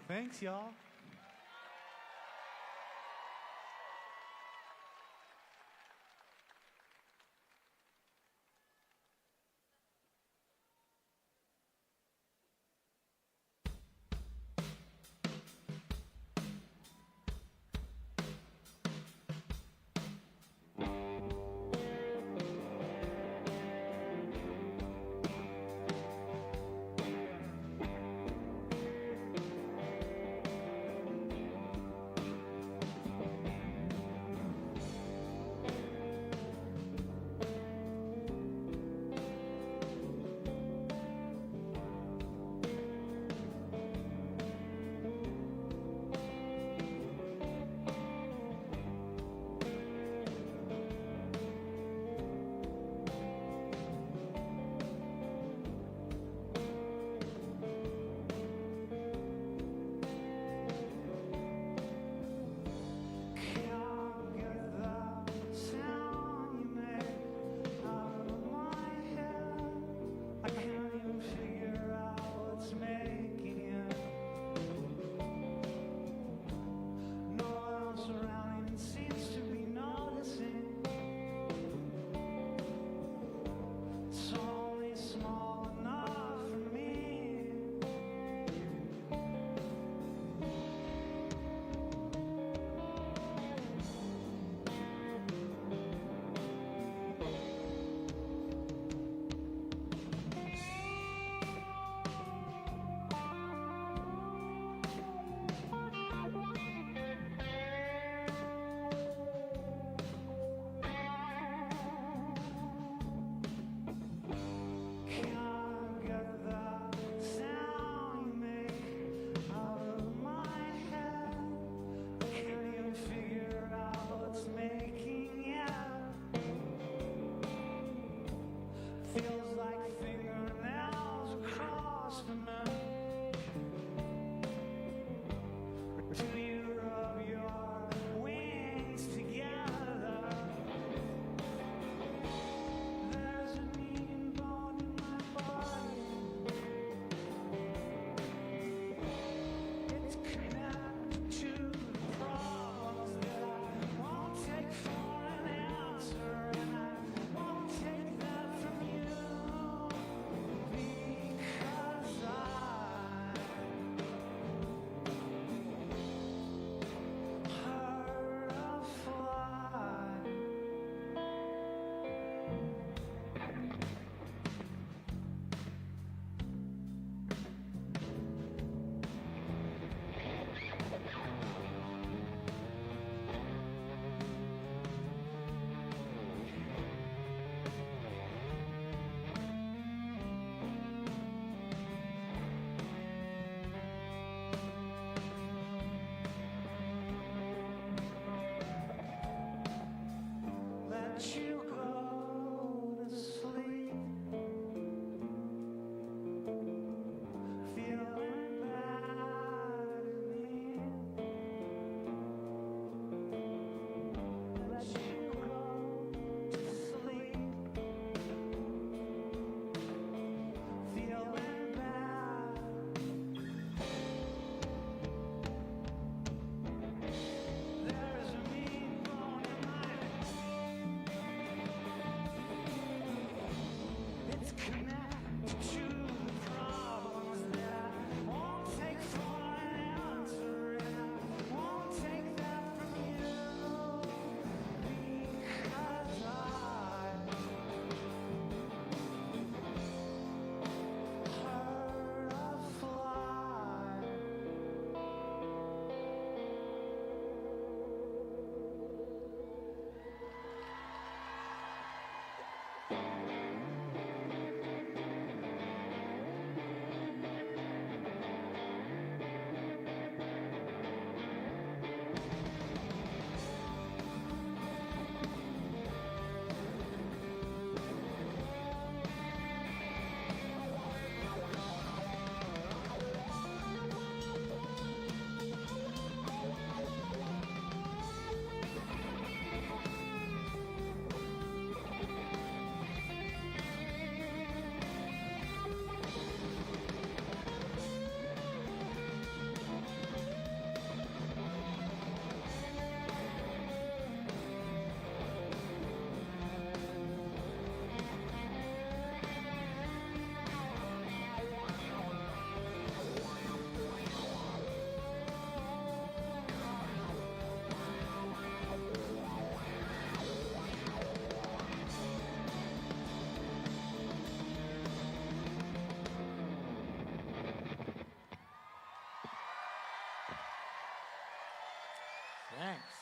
Thanks, y'all. Thanks.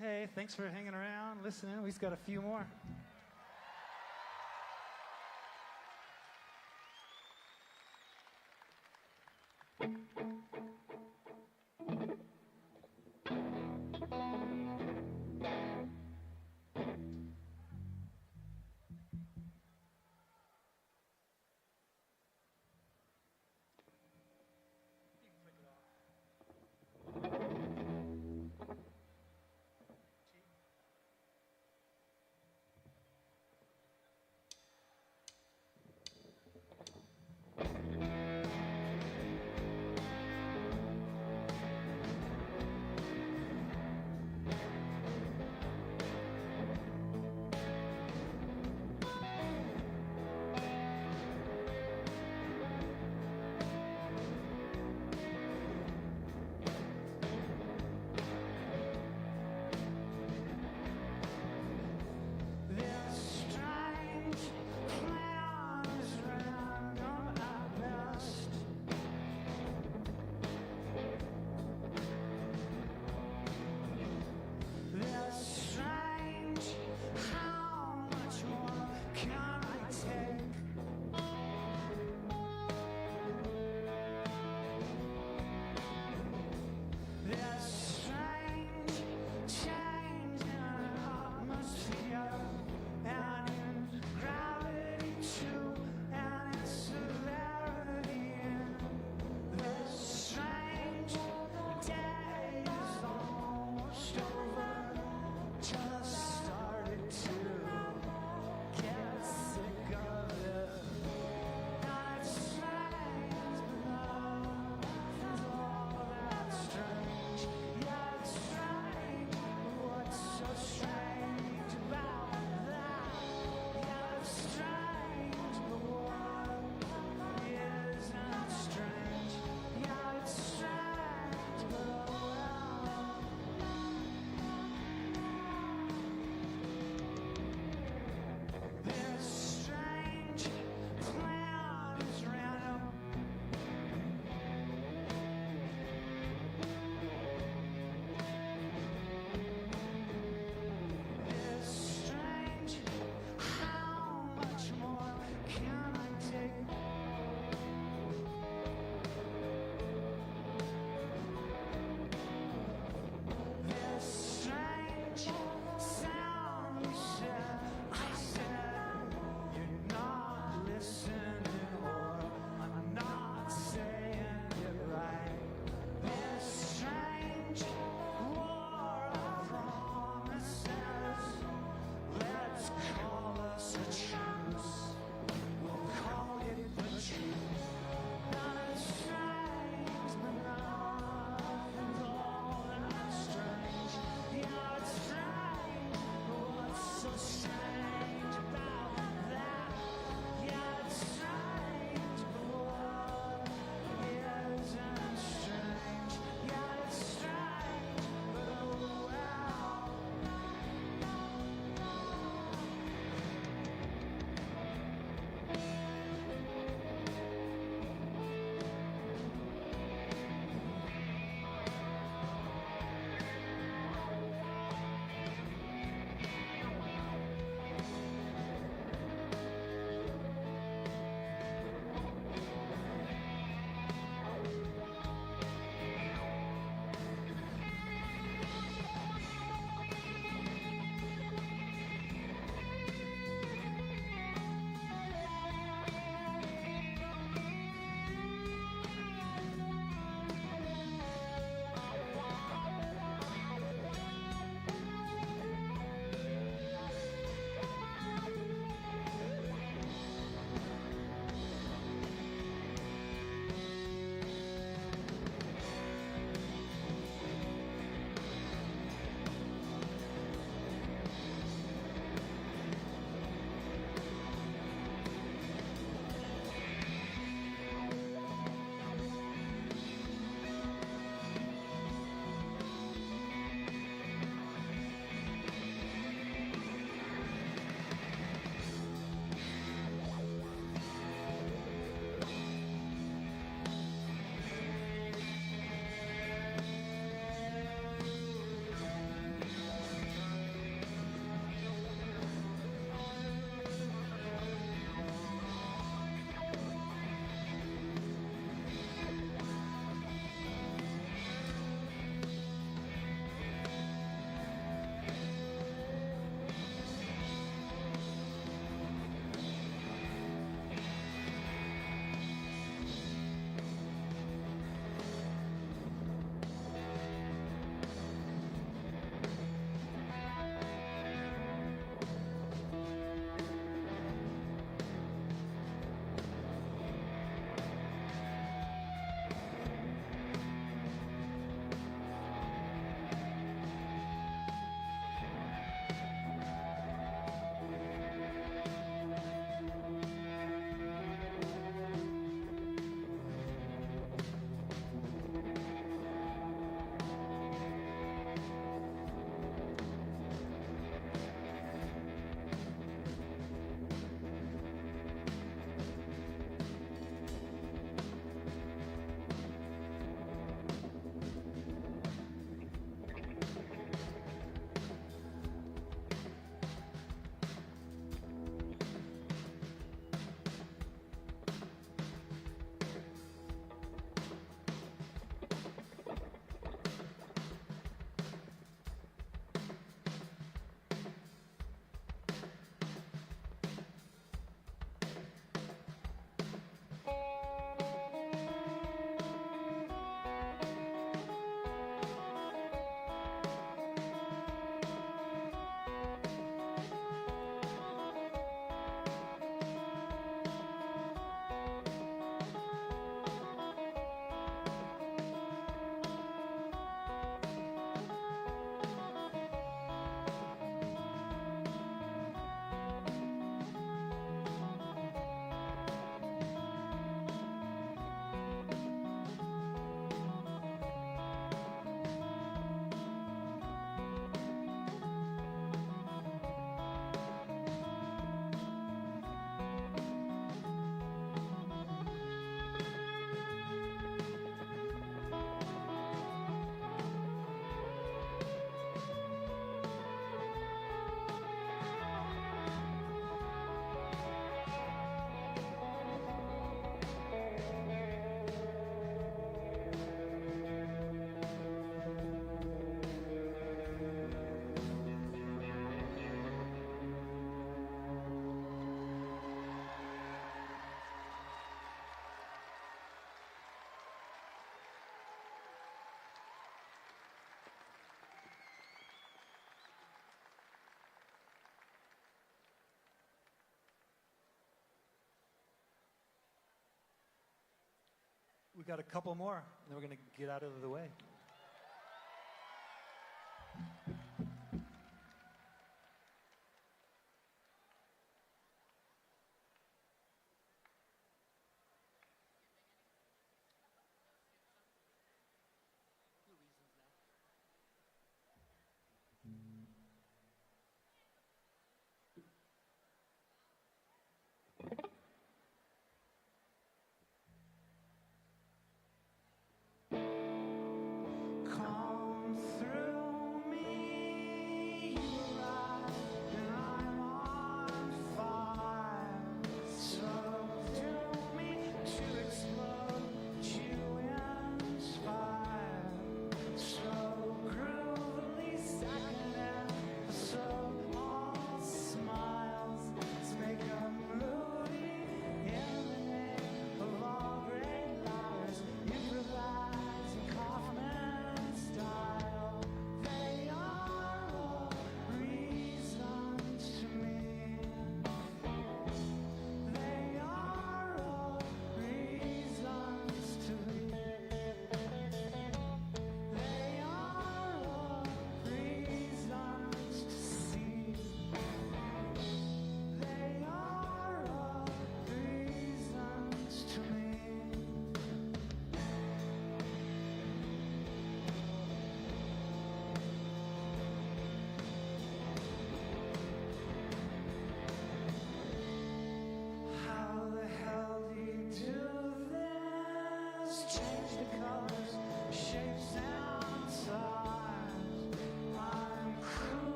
Hey, thanks for hanging around, listening. We've got a few more. we got a couple more, and then we're going to get out of the way.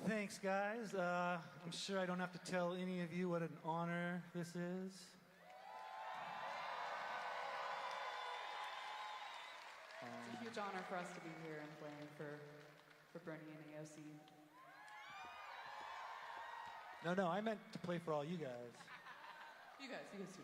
Thanks, guys. I'm sure I don't have to tell any of you what an honor this is. It's a huge honor for us to be here and playing for Bernie and AOC. No, I meant to play for all you guys. You guys too.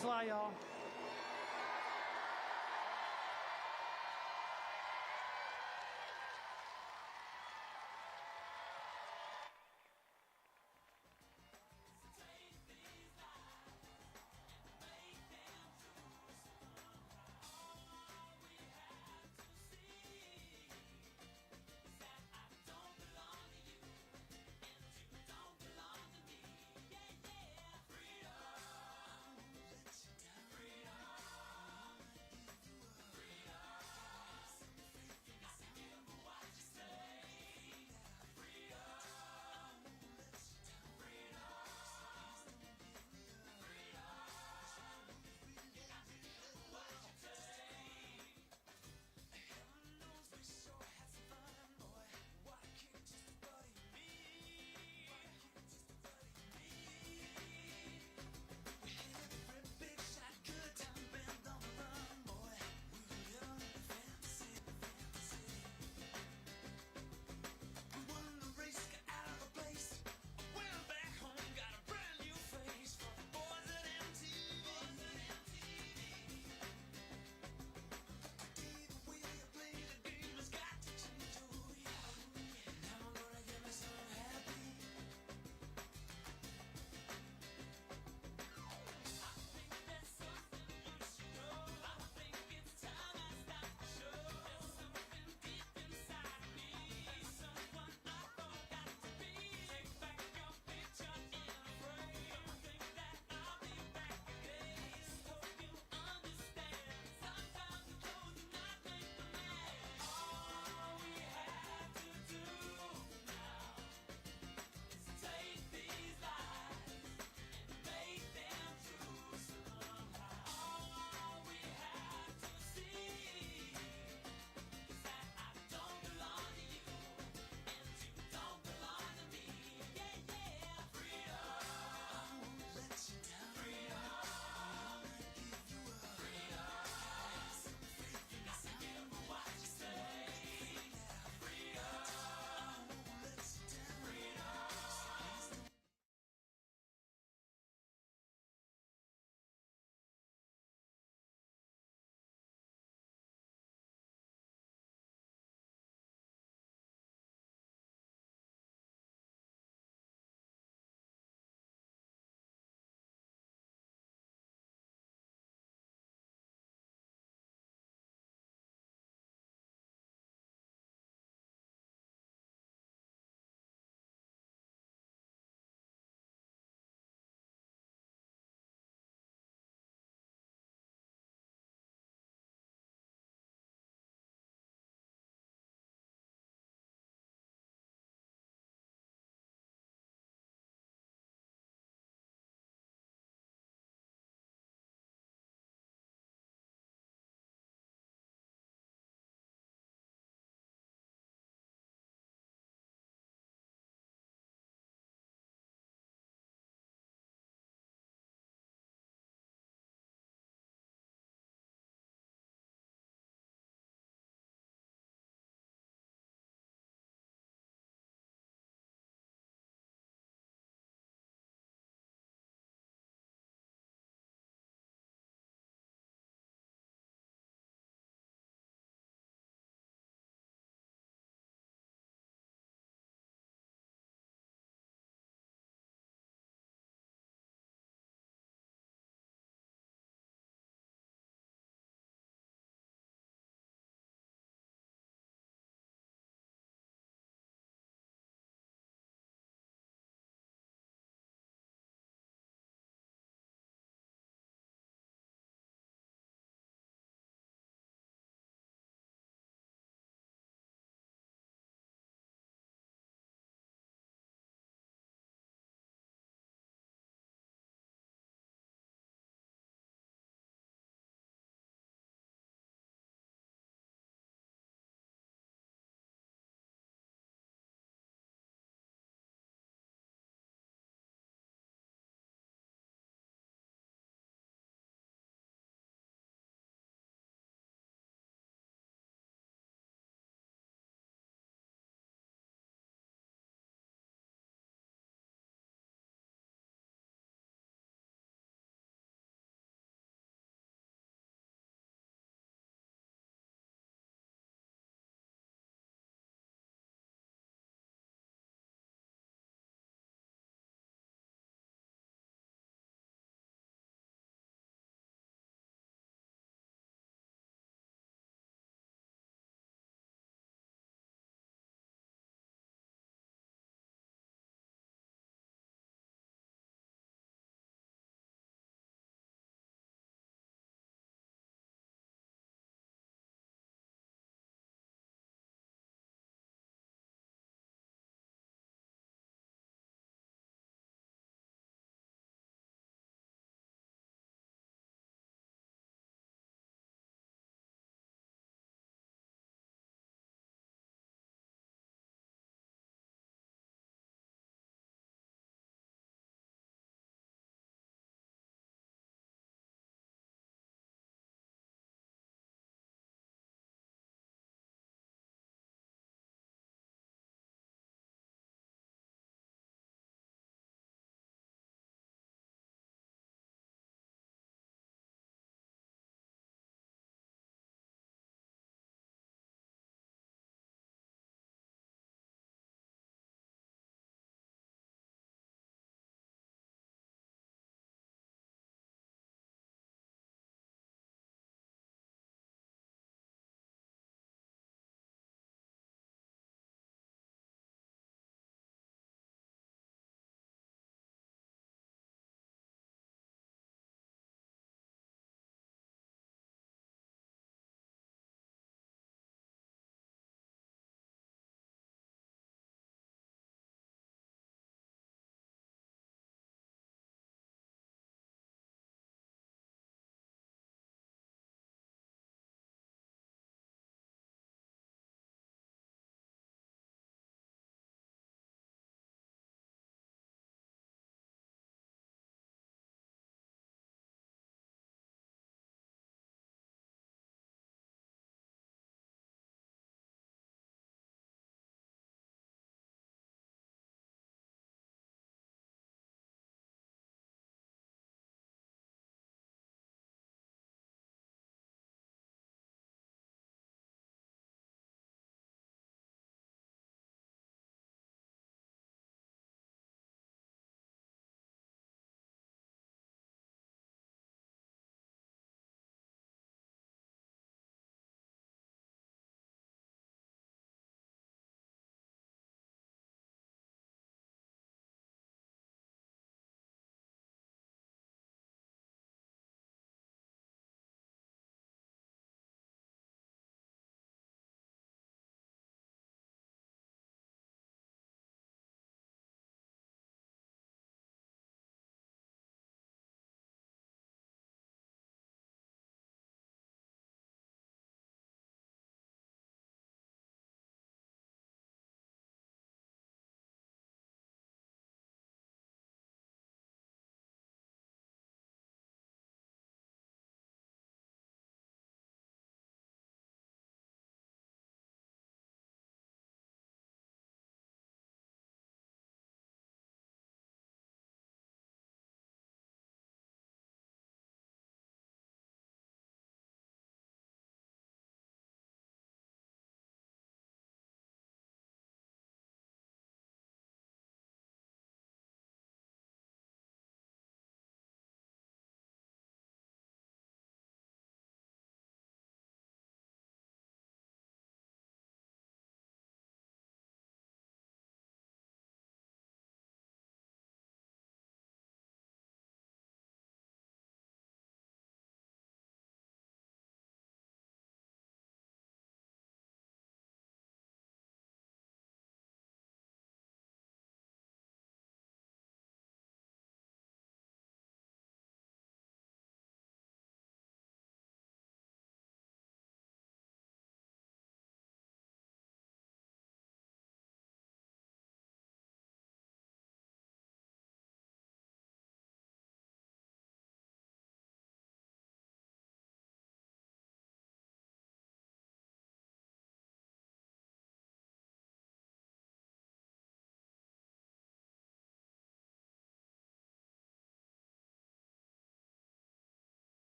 Thanks a lot, y'all. Freedom.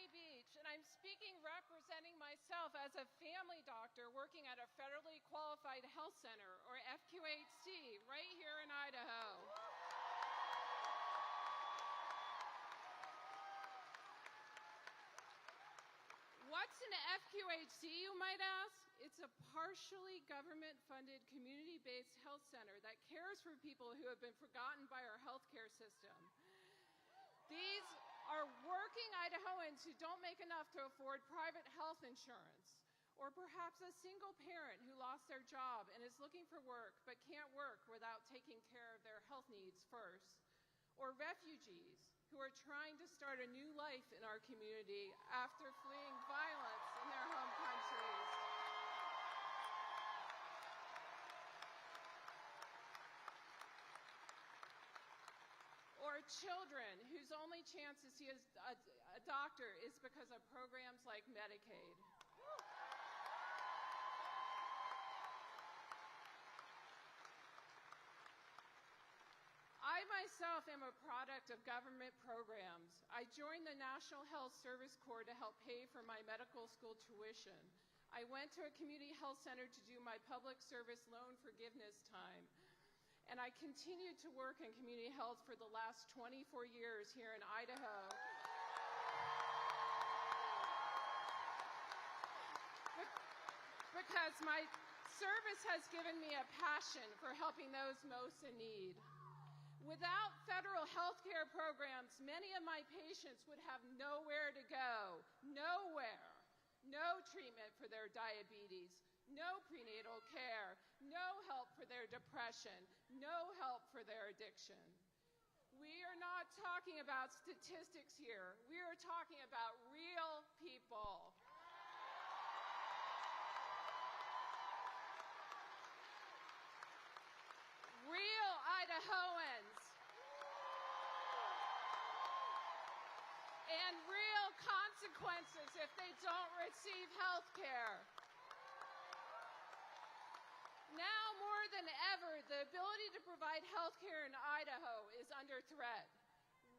Miami Beach, and I'm speaking representing myself as a family doctor working at a federally qualified health center, or FQHC, right here in Idaho. What's an FQHC, you might ask? It's a partially government-funded, community-based health center that cares for people who have been forgotten by our healthcare system. These are working Idahoans who don't make enough to afford private health insurance, or perhaps a single parent who lost their job and is looking for work but can't work without taking care of their health needs first, or refugees who are trying to start a new life in our community after fleeing violence in their home countries. Or children whose only chance to see a doctor is because of programs like Medicaid. I myself am a product of government programs. I joined the National Health Service Corps to help pay for my medical school tuition. I went to a community health center to do my public service loan forgiveness time. And I continued to work in community health for the last 24 years here in Idaho. Because my service has given me a passion for helping those most in need. Without federal health care programs, many of my patients would have nowhere to go, nowhere. No treatment for their diabetes, no prenatal care, no help for their depression, no help for their addiction. We are not talking about statistics here. We are talking about real people. Real Idahoans. And real consequences if they don't receive health care. Now more than ever, the ability to provide health care in Idaho is under threat.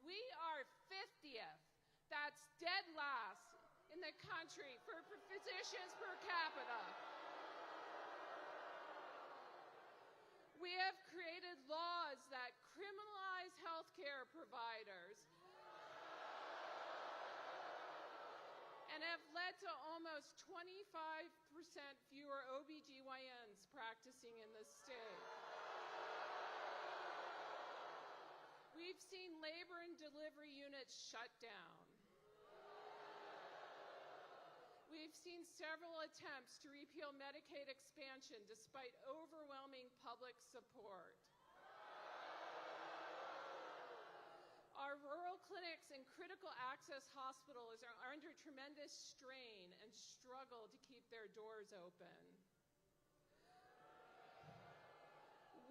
We are 50th, that's dead last in the country for physicians per capita. We have created laws that criminalize health care providers and have led to almost 25% fewer OBGYNs practicing in the state. We've seen labor and delivery units shut down. We've seen several attempts to repeal Medicaid expansion despite overwhelming public support. Our rural clinics and critical access hospitals are under tremendous strain and struggle to keep their doors open.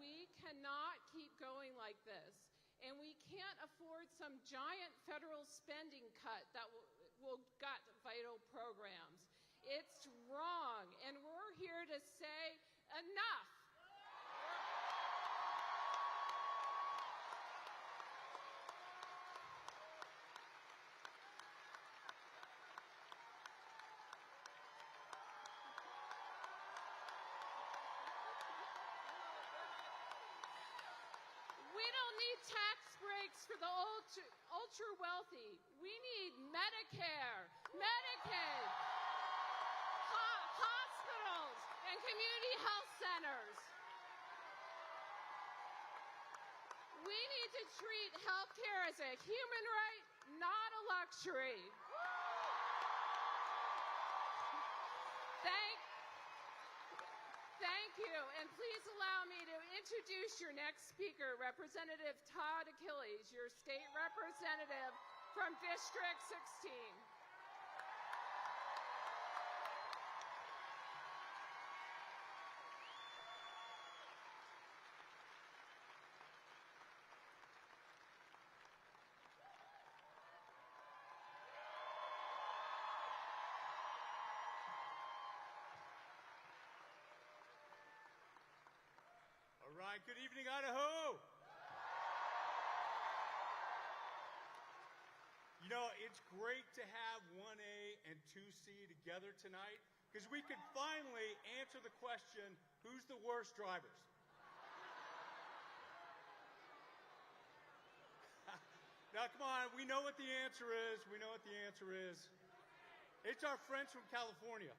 We cannot keep going like this, and we can't afford some giant federal spending cut that will gut vital programs. It's wrong, and we're here to say enough. Tax breaks for the ultra wealthy. We need Medicare, Medicaid, hospitals, and community health centers. We need to treat health care as a human right, not a luxury. Thank you, and please allow me to introduce your next speaker, Representative Todd Achilles, your state representative from District 16. All right, good evening, Idaho. know, it's great to have 1A and 2C together tonight because we could finally answer the question, who's the worst drivers? Now, come on, we know what the answer is. We know what the answer is. It's our friends from California.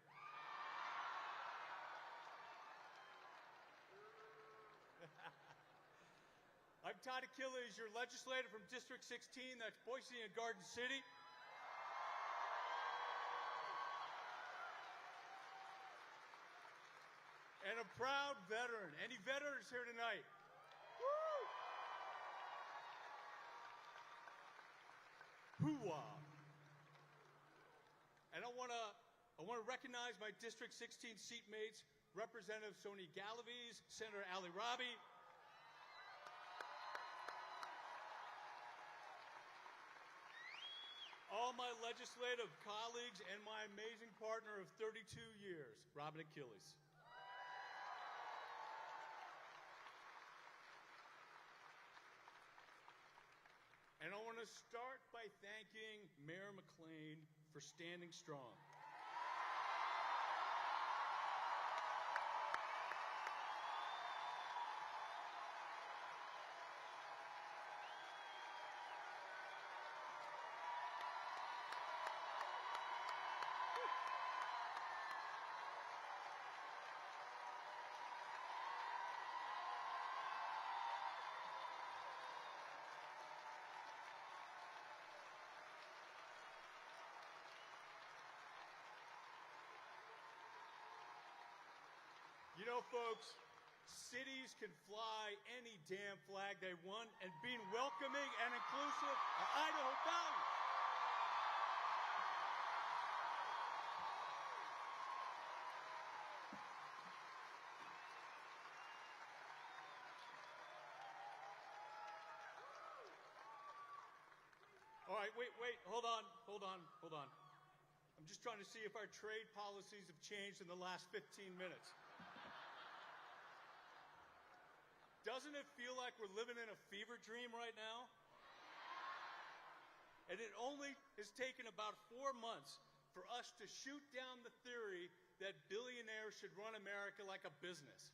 I'm Todd Achilles, your legislator from District 16, that's Boise and Garden City. And a proud veteran. Any veterans here tonight? Hoo-wah. And I want to recognize my District 16 seatmates, Representative Sonia Galaviz, Senator Ali Rabi, all my legislative colleagues, and my amazing partner of 32 years, Robin Achilles. And I want to start by thanking Mayor McLean for standing strong. You know, folks, cities can fly any damn flag they want, and being welcoming and inclusive are Idaho values. All right, wait, hold on. I'm just trying to see if our trade policies have changed in the last 15 minutes. Doesn't it feel like we're living in a fever dream right now? And it only has taken about 4 months for us to shoot down the theory that billionaires should run America like a business.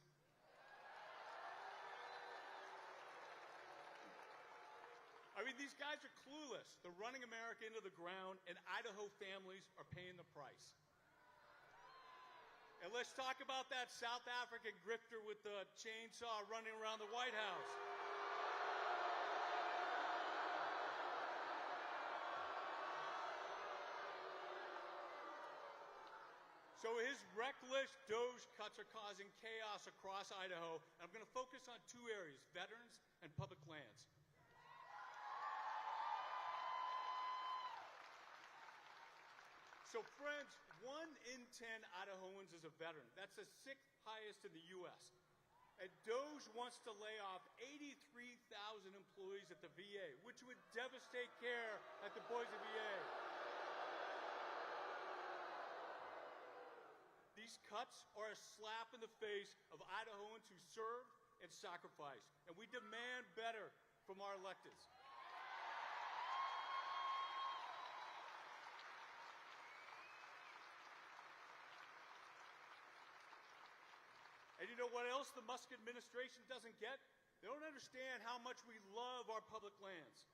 I mean, these guys are clueless. They're running America into the ground, and Idaho families are paying the price. And let's talk about that South African grifter with the chainsaw running around the White House. So his reckless Doge cuts are causing chaos across Idaho. And I'm going to focus on 2 areas, veterans and public lands. So friends, 1 in 10 Idahoans is a veteran. That's the 6th highest in the U.S. And Doge wants to lay off 83,000 employees at the VA, which would devastate care at the Boise VA. These cuts are a slap in the face of Idahoans who served and sacrificed, and we demand better from our electeds. And you know what else the Musk administration doesn't get? They don't understand how much we love our public lands.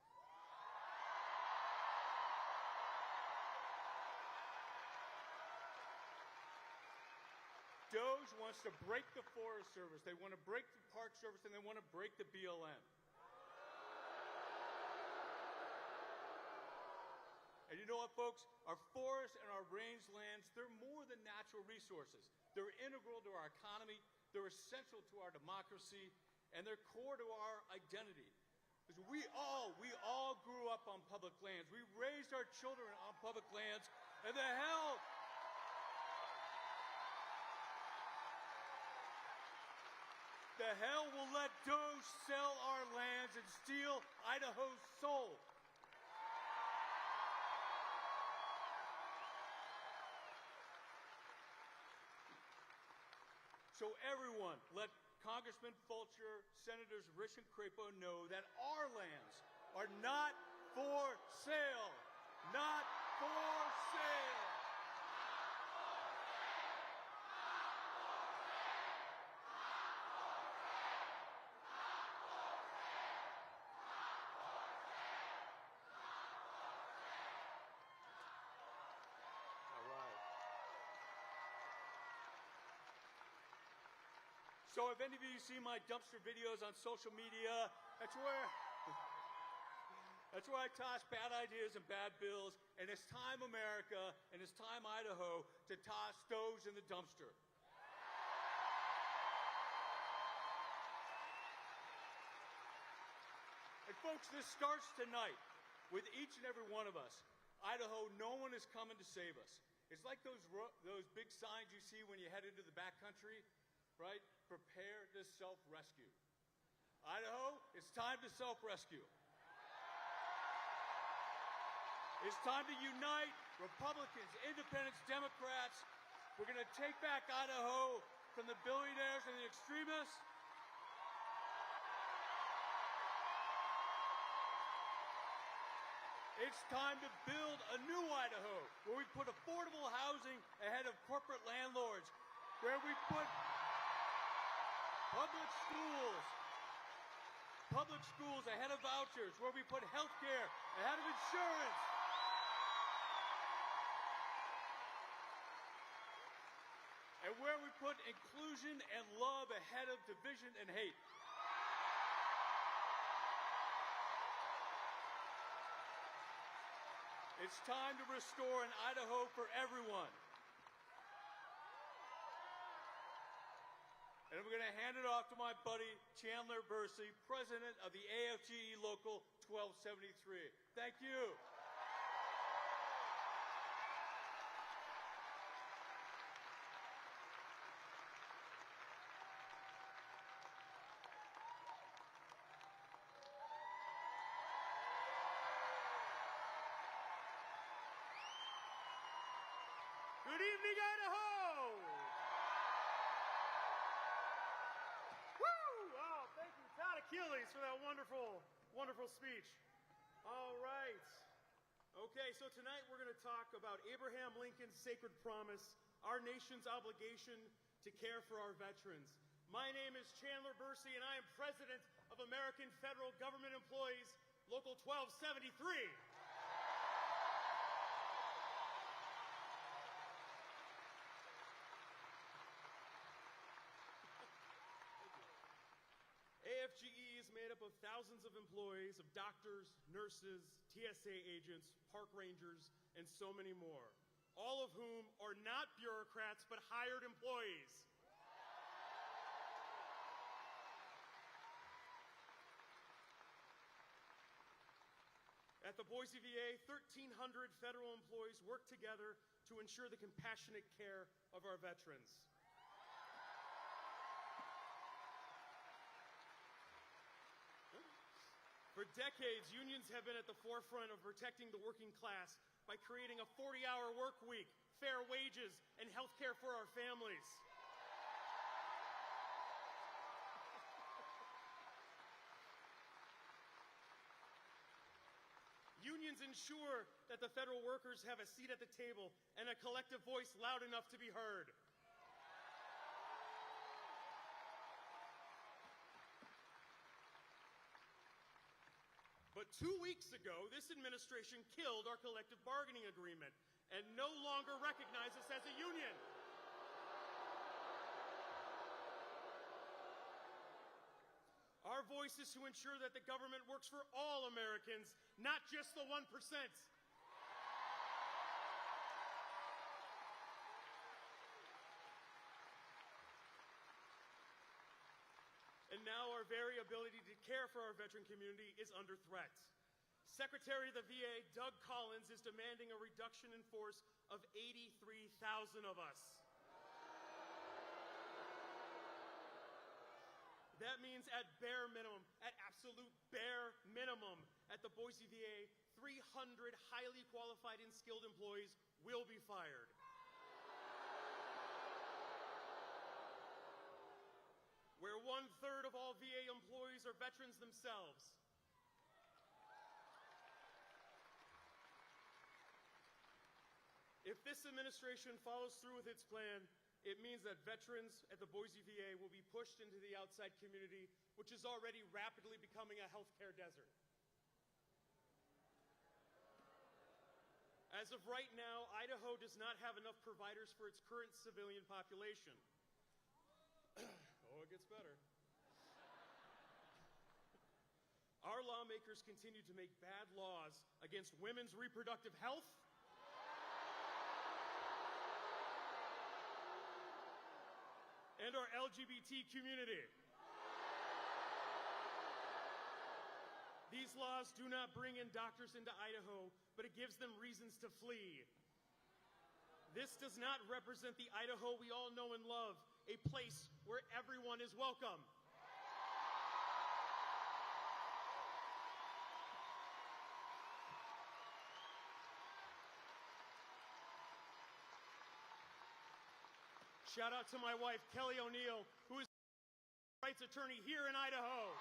Doge wants to break the Forest Service, they want to break the Park Service, and they want to break the BLM. And you know what, folks? Our forests and our rangelands, they're more than natural resources. They're integral to our economy, they're essential to our democracy, and they're core to our identity. Because we all grew up on public lands. We raised our children on public lands, and the hell will let Doge sell our lands and steal Idaho's soul. So everyone, let Congressman Fulcher, Senators Risch and Crapo know that our lands are not for sale. Not for sale. All right. So if any of you see my dumpster videos on social media, that's where I toss bad ideas and bad bills, and it's time, America, and it's time, Idaho, to toss stoves in the dumpster. And folks, this starts tonight with each and every one of us. Idaho, no one is coming to save us. It's like those big signs you see when you head into the backcountry, right? Prepare to self-rescue. Idaho, it's time to self-rescue. It's time to unite Republicans, Independents, Democrats. We're going to take back Idaho from the billionaires and the extremists. It's time to build a new Idaho where we put affordable housing ahead of corporate landlords, where we put public schools ahead of vouchers, where we put health care ahead of insurance. And where we put inclusion and love ahead of division and hate. It's time to restore an Idaho for everyone. And I'm going to hand it off to my buddy, Chandler Bursey, president of the AFGE Local 1273. Thank you. Good evening, Idaho! Woo! Oh, thank you, Todd Achilles, for that wonderful, wonderful speech. All right. Okay, so tonight we're going to talk about Abraham Lincoln's sacred promise, our nation's obligation to care for our veterans. My name is Chandler Bursey, and I am president of American Federal Government Employees, Local 1273. AFGE is made up of thousands of employees, of doctors, nurses, TSA agents, park rangers, and so many more, all of whom are not bureaucrats but hired employees. At the Boise VA, 1,300 federal employees work together to ensure the compassionate care of our veterans. For decades, unions have been at the forefront of protecting the working class by creating a 40-hour work week, fair wages, and health care for our families. Unions ensure that the federal workers have a seat at the table and a collective voice loud enough to be heard. But 2 weeks ago, this administration killed our collective bargaining agreement and no longer recognizes us as a union. Our voice is to ensure that the government works for all Americans, not just the 1%. And now our very ability to care for our veteran community is under threat. Secretary of the VA, Doug Collins, is demanding a reduction in force of 83,000 of us. That means at bare minimum, at absolute bare minimum, at the Boise VA, 300 highly qualified and skilled employees will be fired. Where 1/3 of all VA employees are veterans themselves. If this administration follows through with its plan, it means that veterans at the Boise VA will be pushed into the outside community, which is already rapidly becoming a healthcare desert. As of right now, Idaho does not have enough providers for its current civilian population. Oh, it gets better. Our lawmakers continue to make bad laws against women's reproductive health, and our LGBT community. These laws do not bring in doctors into Idaho, but it gives them reasons to flee. This does not represent the Idaho we all know and love, a place where everyone is welcome. Shout out to my wife, Kelly O'Neill, who is a rights attorney here in Idaho.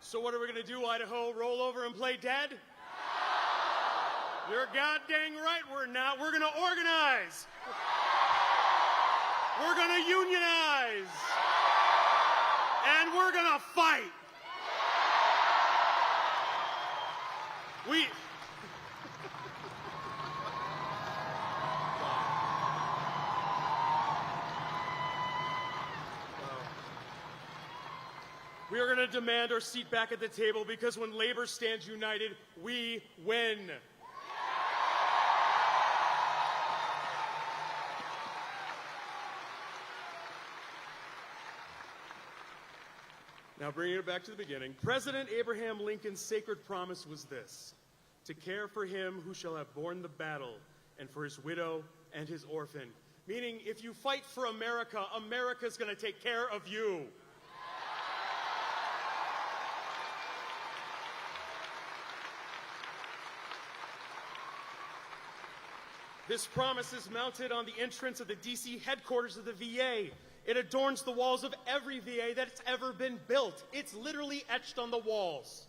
So what are we going to do, Idaho? Roll over and play dead? You're goddamn right we're not. We're going to organize. We're going to unionize. And we're going to fight. We are going to demand our seat back at the table because when labor stands united, we win. Now, bringing it back to the beginning, President Abraham Lincoln's sacred promise was this: to care for him who shall have borne the battle, and for his widow and his orphan. Meaning, if you fight for America, America's going to take care of you. This promise is mounted on the entrance of the D.C. headquarters of the VA. It adorns the walls of every VA that's ever been built. It's literally etched on the walls.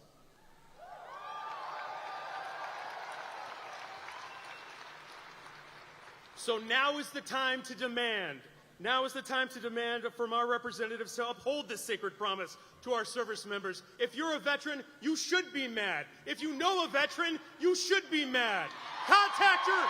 So now is the time to demand. Now is the time to demand from our representatives to uphold this sacred promise to our service members. If you're a veteran, you should be mad. If you know a veteran, you should be mad. Contact your...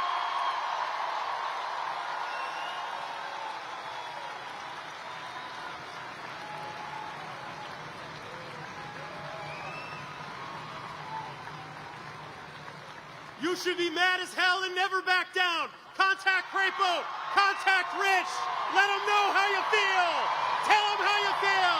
You should be mad as hell and never back down. Contact Crapo. Contact Rich. Let them know how you feel. Tell them how you feel.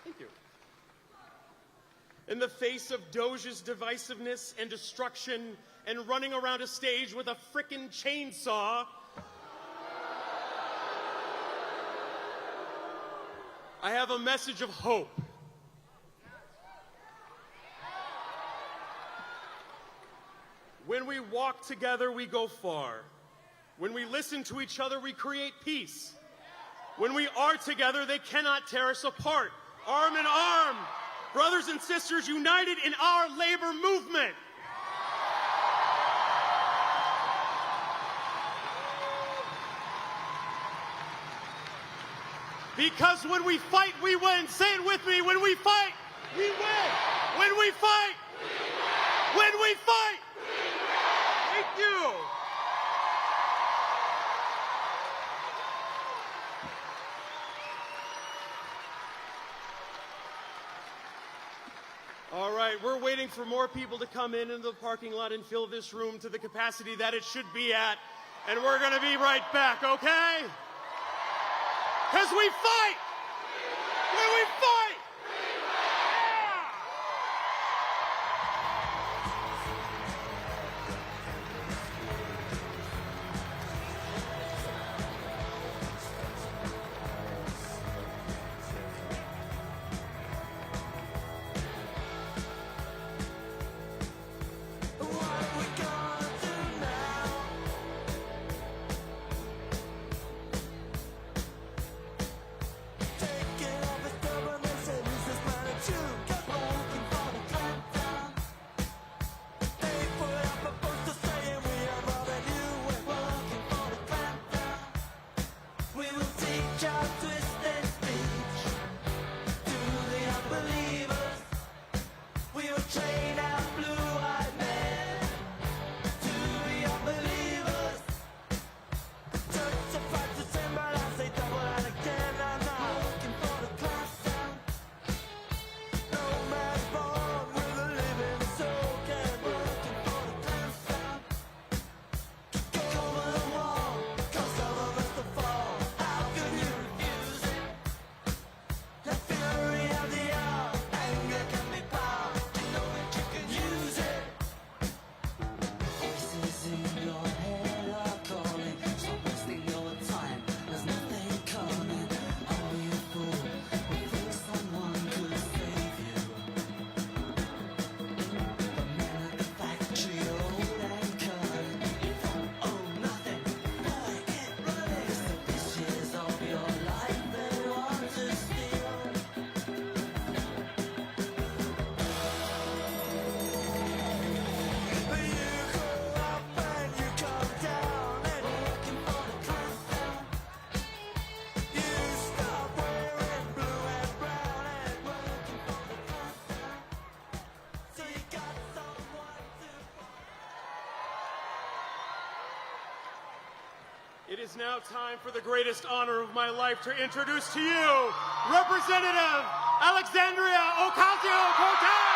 Thank you. In the face of Doge's divisiveness and destruction and running around a stage with a frickin' chainsaw, I have a message of hope. When we walk together, we go far. When we listen to each other, we create peace. When we are together, they cannot tear us apart. Arm in arm, brothers and sisters united in our labor movement. Because when we fight, we win. Say it with me. When we fight, we win. When we fight, we win. When we fight, we win. Thank you. All right, we're waiting for more people to come into the parking lot and fill this room to the capacity that it should be at. And we're going to be right back, okay? Because we fight! When we fight! It is now time for the greatest honor of my life to introduce to you Representative Alexandria Ocasio-Cortez!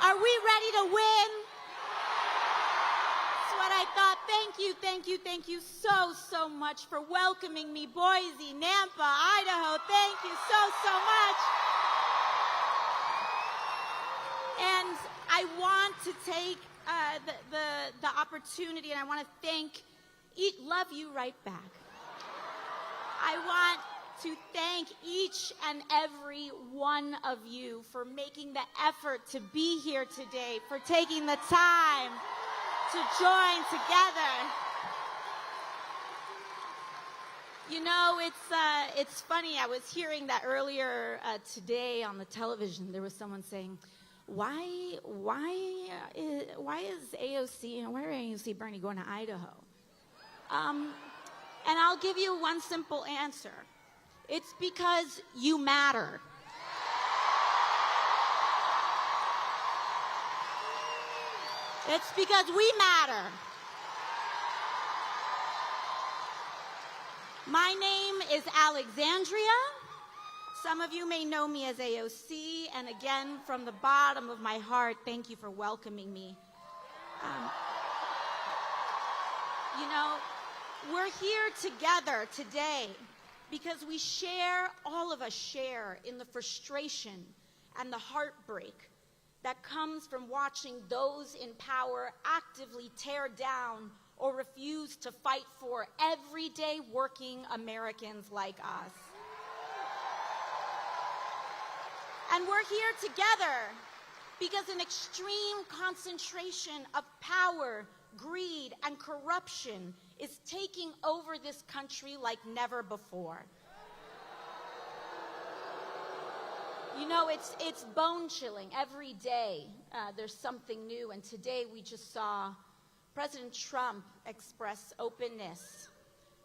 Are we ready to win? That's what I thought. Thank you so much for welcoming me. Boise, Nampa, Idaho, thank you so much. And I want to take the opportunity, and I want to love you right back. I want to thank each and every one of you for making the effort to be here today, for taking the time to join together. You know, it's funny. I was hearing that earlier today on the television. There was someone saying, why is AOC, why are AOC Bernie going to Idaho? And I'll give you one simple answer. It's because you matter. It's because we matter. My name is Alexandria. Some of you may know me as AOC, and again, from the bottom of my heart, thank you for welcoming me. You know, we're here together today because all of us share in the frustration and the heartbreak that comes from watching those in power actively tear down or refuse to fight for everyday working Americans like us. And we're here together because an extreme concentration of power, greed, and corruption is taking over this country like never before. You You know, it's bone-chilling. Every day there's something new, and today we just saw President Trump express openness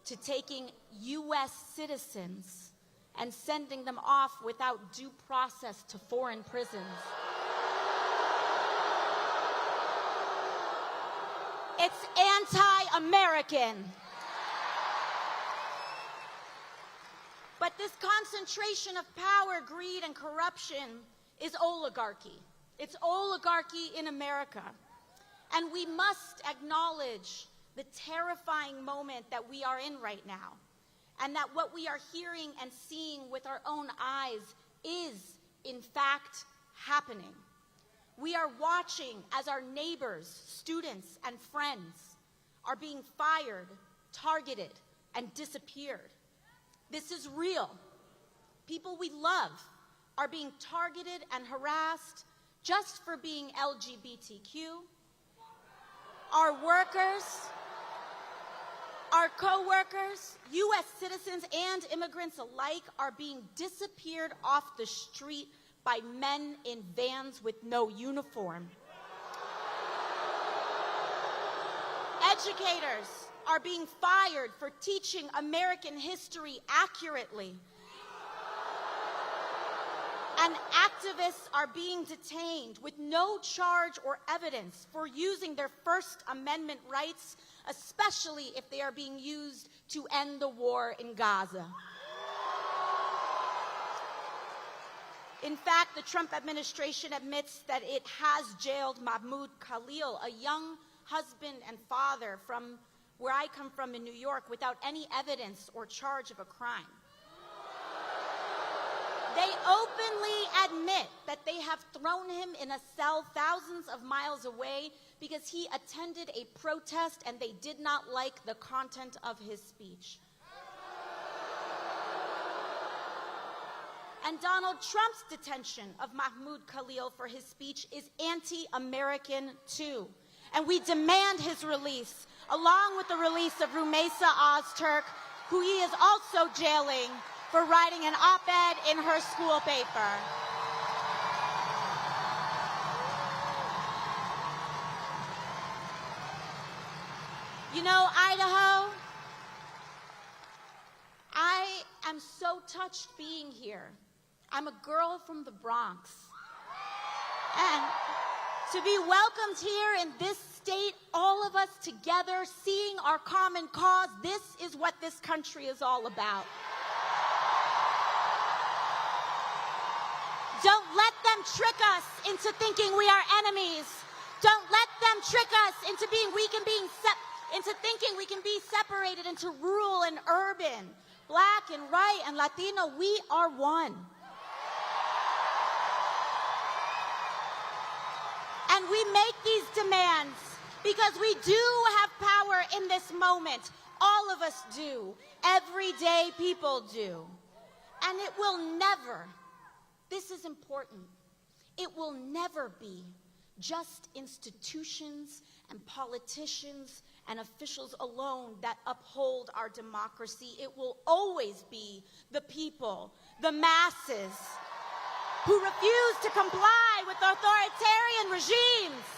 to taking U.S. citizens and sending them off without due process to foreign prisons. It's anti-American. But this concentration of power, greed, and corruption is oligarchy. It's oligarchy in America. And we must acknowledge the terrifying moment that we are in right now, and that what we are hearing and seeing with our own eyes is, in fact, happening. We are watching as our neighbors, students, and friends are being fired, targeted, and disappeared. This is real. People we love are being targeted and harassed just for being LGBTQ. Our workers, our co-workers, U.S. citizens and immigrants alike are being disappeared off the street by men in vans with no uniform. Educators are being fired for teaching American history accurately. And activists are being detained with no charge or evidence for using their First Amendment rights, especially if they are being used to end the war in Gaza. In fact, the Trump administration admits that it has jailed Mahmoud Khalil, a young husband and father from where I come from in New York, without any evidence or charge of a crime. They openly admit that they have thrown him in a cell thousands of miles away because he attended a protest and they did not like the content of his speech. And Donald Trump's detention of Mahmoud Khalil for his speech is anti-American too. And we demand his release, along with the release of Rumaisa Ozturk, who he is also jailing for writing an op-ed in her school paper. You know, Idaho, I am so touched being here. I'm a girl from the Bronx. And to be welcomed here in this state, all of us together, seeing our common cause, this is what this country is all about. Don't let them trick us into thinking we are enemies. Don't let them trick us into thinking we can be separated into rural and urban, black and white and Latino. We are one. And we make these demands because we do have power in this moment. All of us do. Everyday people do. And it will never, this is important, it will never be just institutions and politicians and officials alone that uphold our democracy. It will always be the people, the masses, who refuse to comply with authoritarian regimes,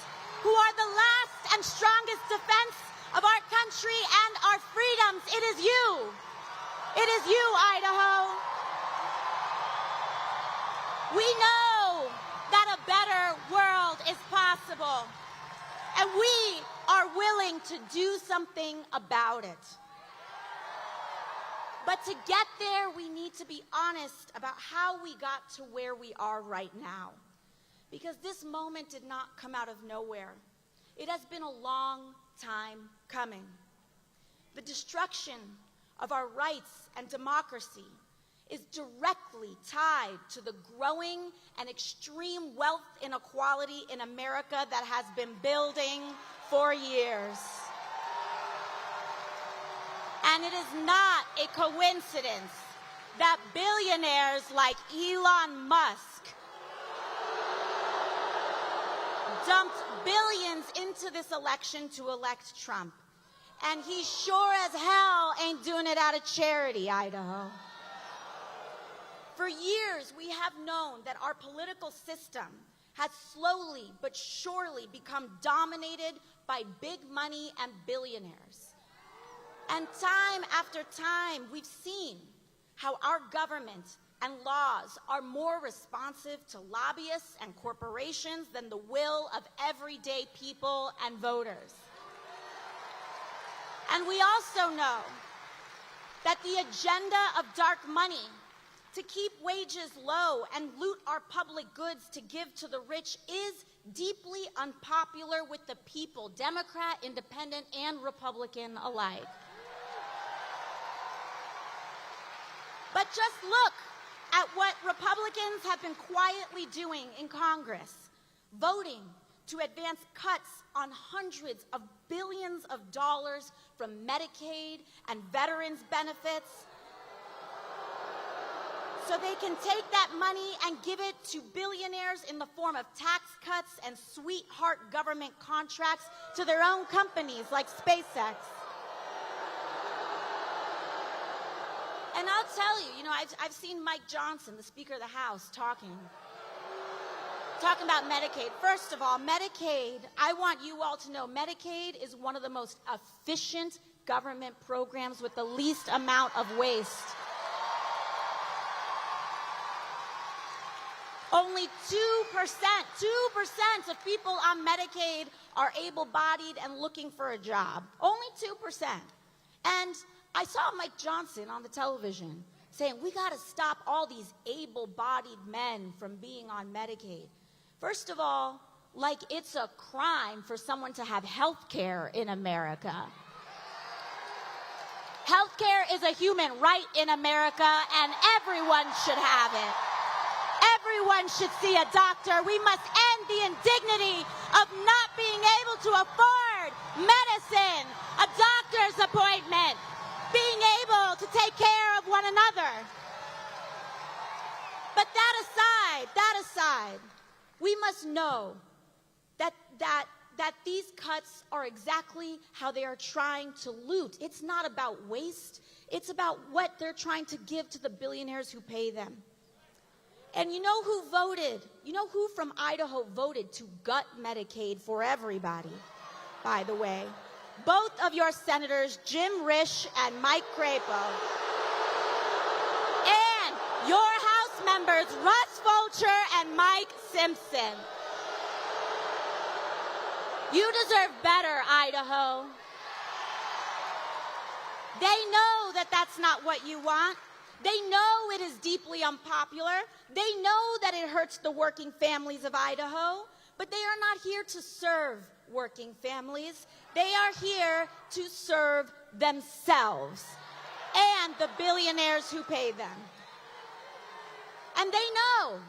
who are the last and strongest defense of our country and our freedoms. It is you. It is you, Idaho. We know that a better world is possible, and we are willing to do something about it. But to get there, we need to be honest about how we got to where we are right now. Because this moment did not come out of nowhere. It has been a long time coming. The destruction of our rights and democracy is directly tied to the growing and extreme wealth inequality in America that has been building for years. And it is not a coincidence that billionaires like Elon Musk dumped billions into this election to elect Trump. And he sure as hell ain't doing it out of charity, Idaho. For years, we have known that our political system has slowly but surely become dominated by big money and billionaires. And time after time, we've seen how our government and laws are more responsive to lobbyists and corporations than the will of everyday people and voters. And we also know that the agenda of dark money to keep wages low and loot our public goods to give to the rich is deeply unpopular with the people, Democrat, Independent, and Republican alike. But just look at what Republicans have been quietly doing in Congress, voting to advance cuts on hundreds of billions of dollars from Medicaid and veterans benefits, so they can take that money and give it to billionaires in the form of tax cuts and sweetheart government contracts to their own companies like SpaceX. And I'll tell you, I've seen Mike Johnson, the Speaker of the House, talking about Medicaid. First of all, Medicaid, I want you all to know, Medicaid is one of the most efficient government programs with the least amount of waste. Only 2% of people on Medicaid are able-bodied and looking for a job. Only 2%. And I saw Mike Johnson on the television saying, we got to stop all these able-bodied men from being on Medicaid. First of all, like it's a crime for someone to have health care in America. Health care is a human right in America, and everyone should have it. Everyone should see a doctor. We must end the indignity of not being able to afford medicine, a doctor's appointment, being able to take care of one another. But that aside, we must know that these cuts are exactly how they are trying to loot. It's not about waste. It's about what they're trying to give to the billionaires who pay them. And you know who voted? You know who from Idaho voted to gut Medicaid for everybody, by the way? Both of your senators, Jim Risch and Mike Crapo. And your House members, Russ Fulcher and Mike Simpson. You deserve better, Idaho. They know that that's not what you want. They know it is deeply unpopular. They know that it hurts the working families of Idaho, but they are not here to serve working families. They are here to serve themselves and the billionaires who pay them. And they know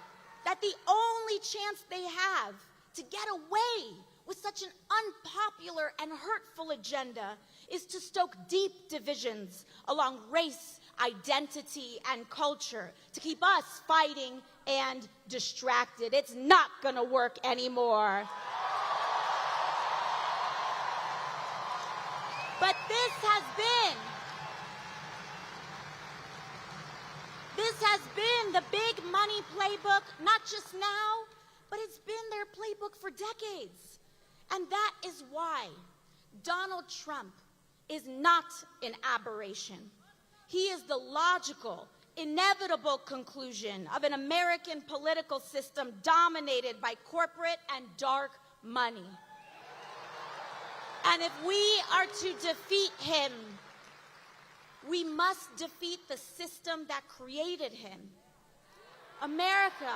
that the only chance they have to get away with such an unpopular and hurtful agenda is to stoke deep divisions along race, identity, and culture to keep us fighting and distracted. It's not going to work anymore. But this has been the big money playbook, not just now, but it's been their playbook for decades. And that is why Donald Trump is not an aberration. He is the logical, inevitable conclusion of an American political system dominated by corporate and dark money. And if we are to defeat him, we must defeat the system that created him. America,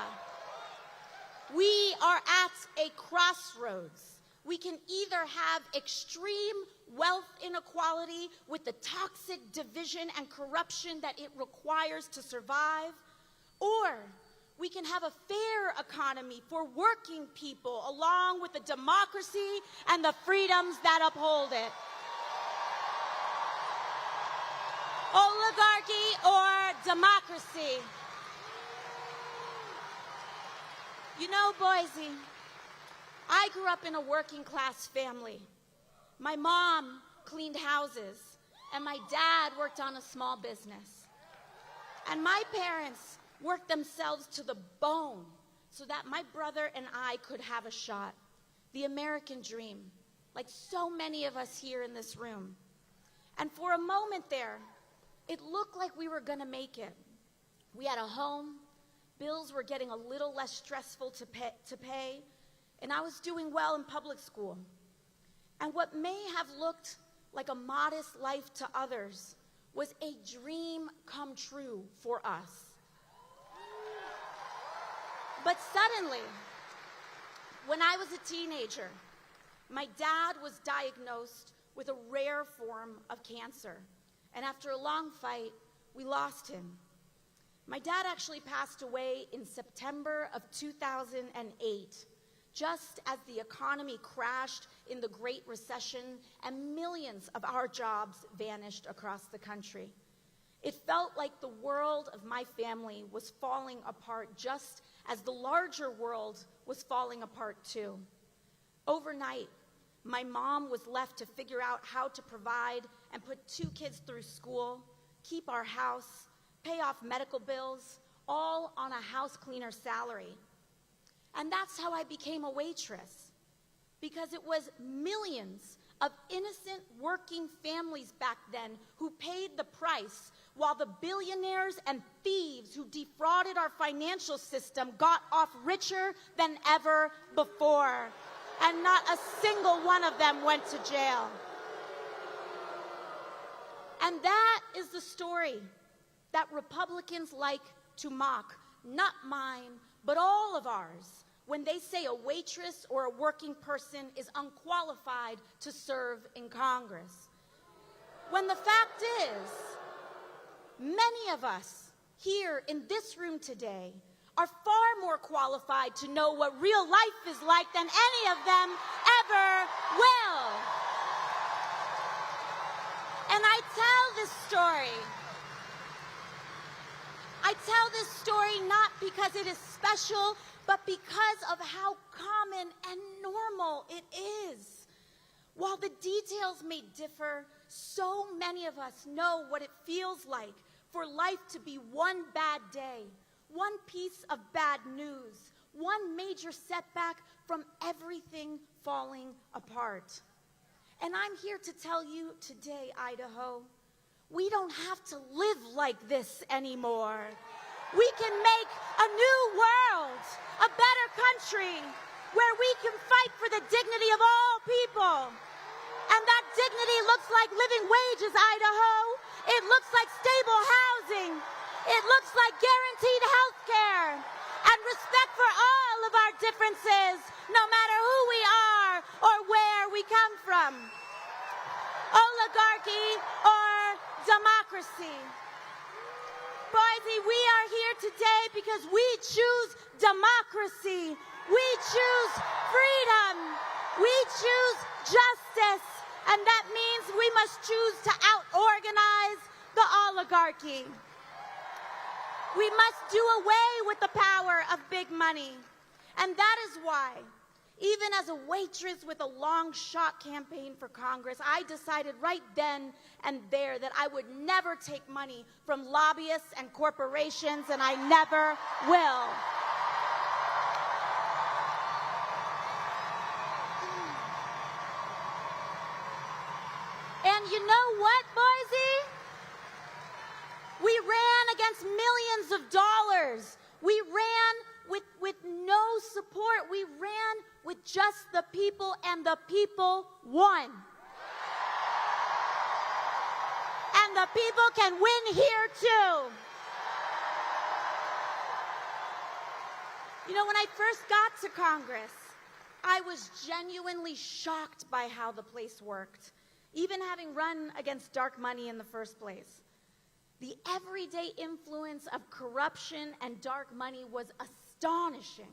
we are at a crossroads. We can either have extreme wealth inequality with the toxic division and corruption that it requires to survive, or we can have a fair economy for working people along with the democracy and the freedoms that uphold it. Oligarchy or democracy. You know, Boise, I grew up in a working class family. My mom cleaned houses, and my dad worked on a small business. And my parents worked themselves to the bone so that my brother and I could have a shot. The American dream, like so many of us here in this room. And for a moment there, it looked like we were going to make it. We had a home, bills were getting a little less stressful to pay, and I was doing well in public school. And what may have looked like a modest life to others was a dream come true for us. But suddenly, when I was a teenager, my dad was diagnosed with a rare form of cancer. And after a long fight, we lost him. My dad actually passed away in September of 2008, just as the economy crashed in the Great Recession and millions of our jobs vanished across the country. It felt like the world of my family was falling apart just as the larger world was falling apart too. Overnight, my mom was left to figure out how to provide and put 2 kids through school, keep our house, pay off medical bills, all on a house cleaner salary. And that's how I became a waitress, because it was millions of innocent working families back then who paid the price, while the billionaires and thieves who defrauded our financial system got off richer than ever before. And not a single one of them went to jail. And that is the story that Republicans like to mock, not mine, but all of ours, when they say a waitress or a working person is unqualified to serve in Congress. When the fact is, many of us here in this room today are far more qualified to know what real life is like than any of them ever will. And I tell this story not because it is special, but because of how common and normal it is. While the details may differ, so many of us know what it feels like for life to be one bad day, one piece of bad news, one major setback from everything falling apart. And I'm here to tell you today, Idaho, we don't have to live like this anymore. We can make a new world, a better country, where we can fight for the dignity of all people. And that dignity looks like living wages, Idaho. It looks like stable housing. It looks like guaranteed health care and respect for all of our differences, no matter who we are or where we come from. Oligarchy or democracy. Boise, we are here today because we choose democracy. We choose freedom. We choose justice. And that means we must choose to out-organize the oligarchy. We must do away with the power of big money. And that is why, even as a waitress with a long shot campaign for Congress, I decided right then and there that I would never take money from lobbyists and corporations, and I never will. And you know what, Boise? We ran against millions of dollars. We ran with no support. We ran with just the people, and the people won. And the people can win here too. You know, when I first got to Congress, I was genuinely shocked by how the place worked, even having run against dark money in the first place. The everyday influence of corruption and dark money was astonishing.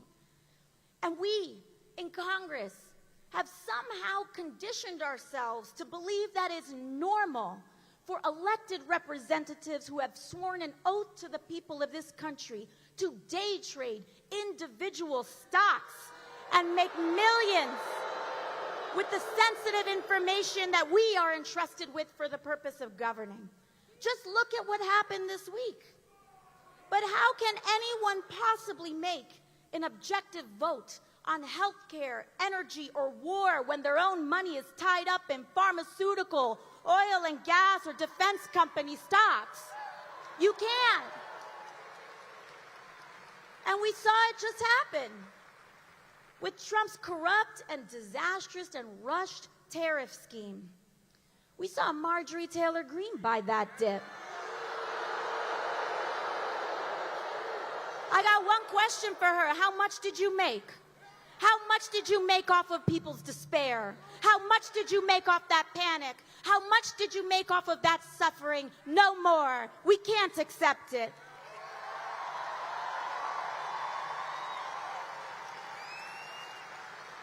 And we, in Congress, have somehow conditioned ourselves to believe that it's normal for elected representatives who have sworn an oath to the people of this country to day trade individual stocks and make millions with the sensitive information that we are entrusted with for the purpose of governing. Just look at what happened this week. But how can anyone possibly make an objective vote on healthcare, energy, or war when their own money is tied up in pharmaceutical, oil and gas, or defense company stocks? You can't. And we saw it just happen with Trump's corrupt and disastrous and rushed tariff scheme. We saw Marjorie Taylor Greene buy that dip. I got one question for her. How much did you make? How much did you make off of people's despair? How much did you make off that panic? How much did you make off of that suffering? No more. We can't accept it.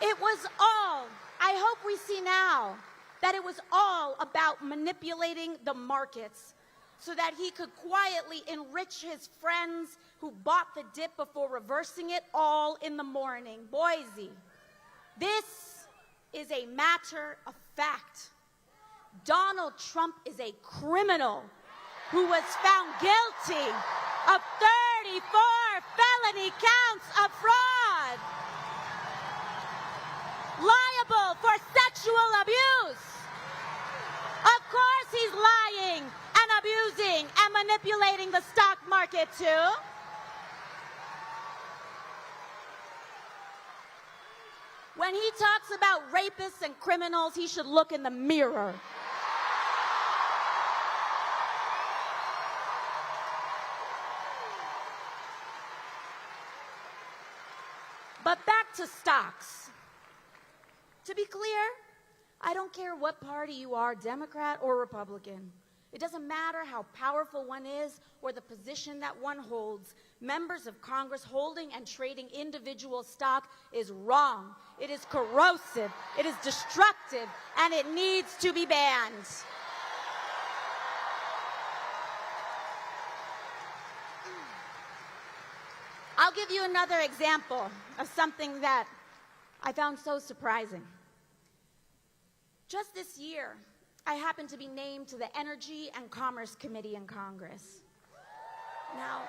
It was all, I hope we see now, that it was all about manipulating the markets so that he could quietly enrich his friends who bought the dip before reversing it all in the morning. Boise, this is a matter of fact. Donald Trump is a criminal who was found guilty of 34 felony counts of fraud, liable for sexual abuse. Of course he's lying and abusing and manipulating the stock market too. When he talks about rapists and criminals, he should look in the mirror. But back to stocks. To be clear, I don't care what party you are, Democrat or Republican. It doesn't matter how powerful one is or the position that one holds. Members of Congress holding and trading individual stock is wrong. It is corrosive. It is destructive, and it needs to be banned. I'll give you another example of something that I found so surprising. Just this year, I happened to be named to the Energy and Commerce Committee in Congress. Now,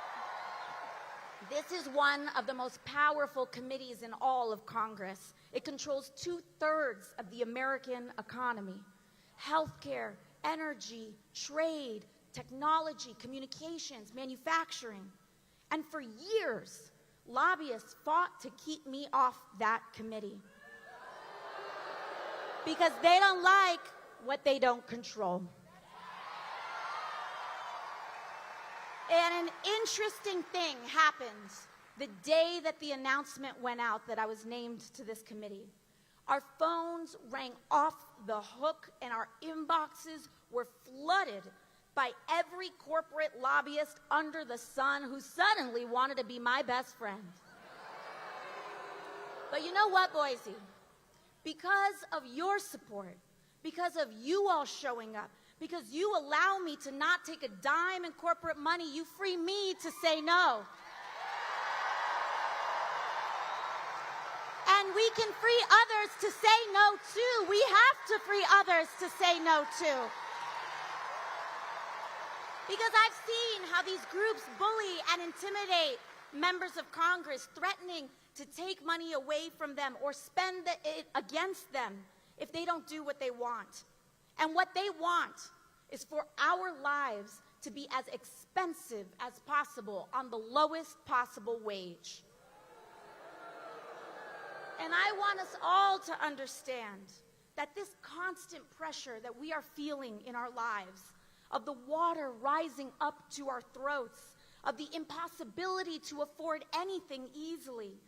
this is one of the most powerful committees in all of Congress. It controls 2/3 of the American economy. Healthcare, energy, trade, technology, communications, manufacturing. And for years, lobbyists fought to keep me off that committee because they don't like what they don't control. And an interesting thing happened the day that the announcement went out that I was named to this committee. Our phones rang off the hook and our inboxes were flooded by every corporate lobbyist under the sun who suddenly wanted to be my best friend. But you know what, Boise? Because of your support, because of you all showing up, because you allow me to not take a dime in corporate money, you free me to say no. And we can free others to say no too. We have to free others to say no too. Because I've seen how these groups bully and intimidate members of Congress, threatening to take money away from them or spend it against them if they don't do what they want. And what they want is for our lives to be as expensive as possible on the lowest possible wage. And I want us all to understand that this constant pressure that we are feeling in our lives, of the water rising up to our throats, of the impossibility to afford anything easily,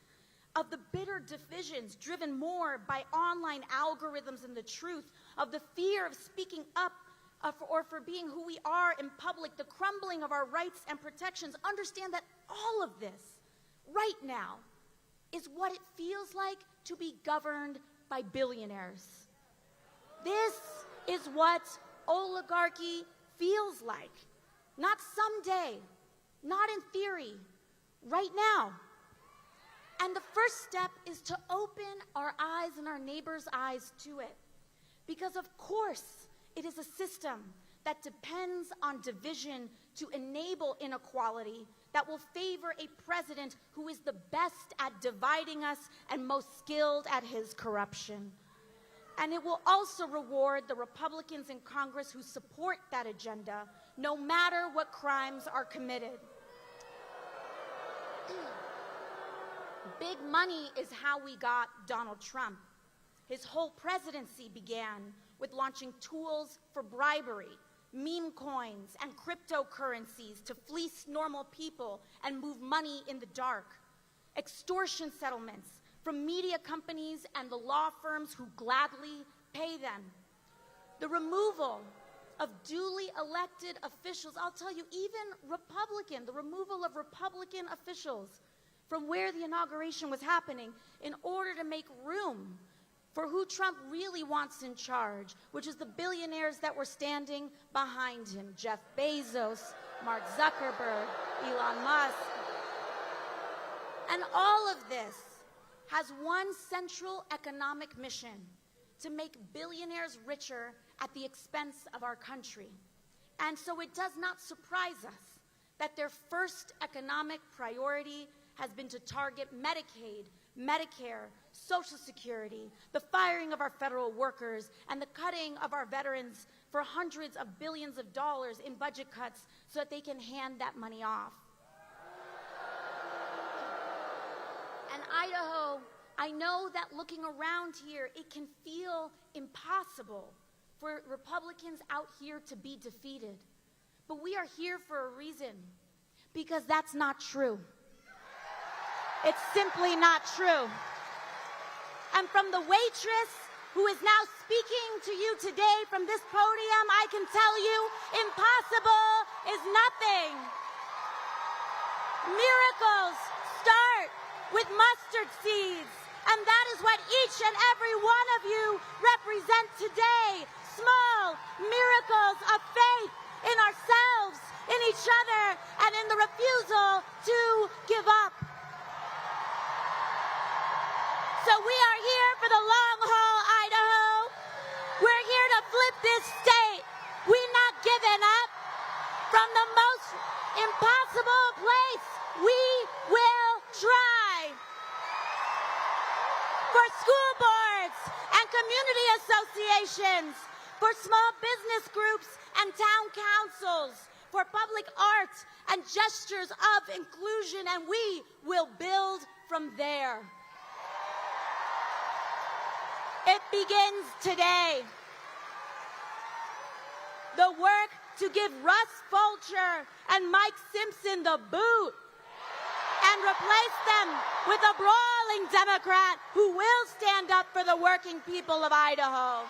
of the bitter divisions driven more by online algorithms and the truth, of the fear of speaking up or for being who we are in public, the crumbling of our rights and protections. Understand that all of this right now is what it feels like to be governed by billionaires. This is what oligarchy feels like. Not someday, not in theory, right now. And the first step is to open our eyes and our neighbors' eyes to it. Because of course, it is a system that depends on division to enable inequality, that will favor a president who is the best at dividing us and most skilled at his corruption. And it will also reward the Republicans in Congress who support that agenda, no matter what crimes are committed. Big money is how we got Donald Trump. His whole presidency began with launching tools for bribery, meme coins, and cryptocurrencies to fleece normal people and move money in the dark. Extortion settlements from media companies and the law firms who gladly pay them. The removal of duly elected officials, I'll tell you, even the removal of Republican officials from where the inauguration was happening in order to make room for who Trump really wants in charge, which is the billionaires that were standing behind him: Jeff Bezos, Mark Zuckerberg, Elon Musk. And all of this has one central economic mission: to make billionaires richer at the expense of our country. And so it does not surprise us that their first economic priority has been to target Medicaid, Medicare, Social Security, the firing of our federal workers, and the cutting of our veterans for hundreds of billions of dollars in budget cuts so that they can hand that money off. And Idaho, I know that looking around here, it can feel impossible for Republicans out here to be defeated. But we are here for a reason, because that's not true. It's simply not true. And from the waitress who is now speaking to you today from this podium, I can tell you, impossible is nothing. Miracles start with mustard seeds. And that is what each and every one of you represent today. Small miracles of faith in ourselves, in each other, and in the refusal to give up. So we are here for the long haul, Idaho. We're here to flip this state. We're not giving up. From the most impossible place, we will try. For school boards and community associations, for small business groups and town councils, for public art and gestures of inclusion, and we will build from there. It begins today. The work to give Russ Fulcher and Mike Simpson the boot and replace them with a brawling Democrat who will stand up for the working people of Idaho.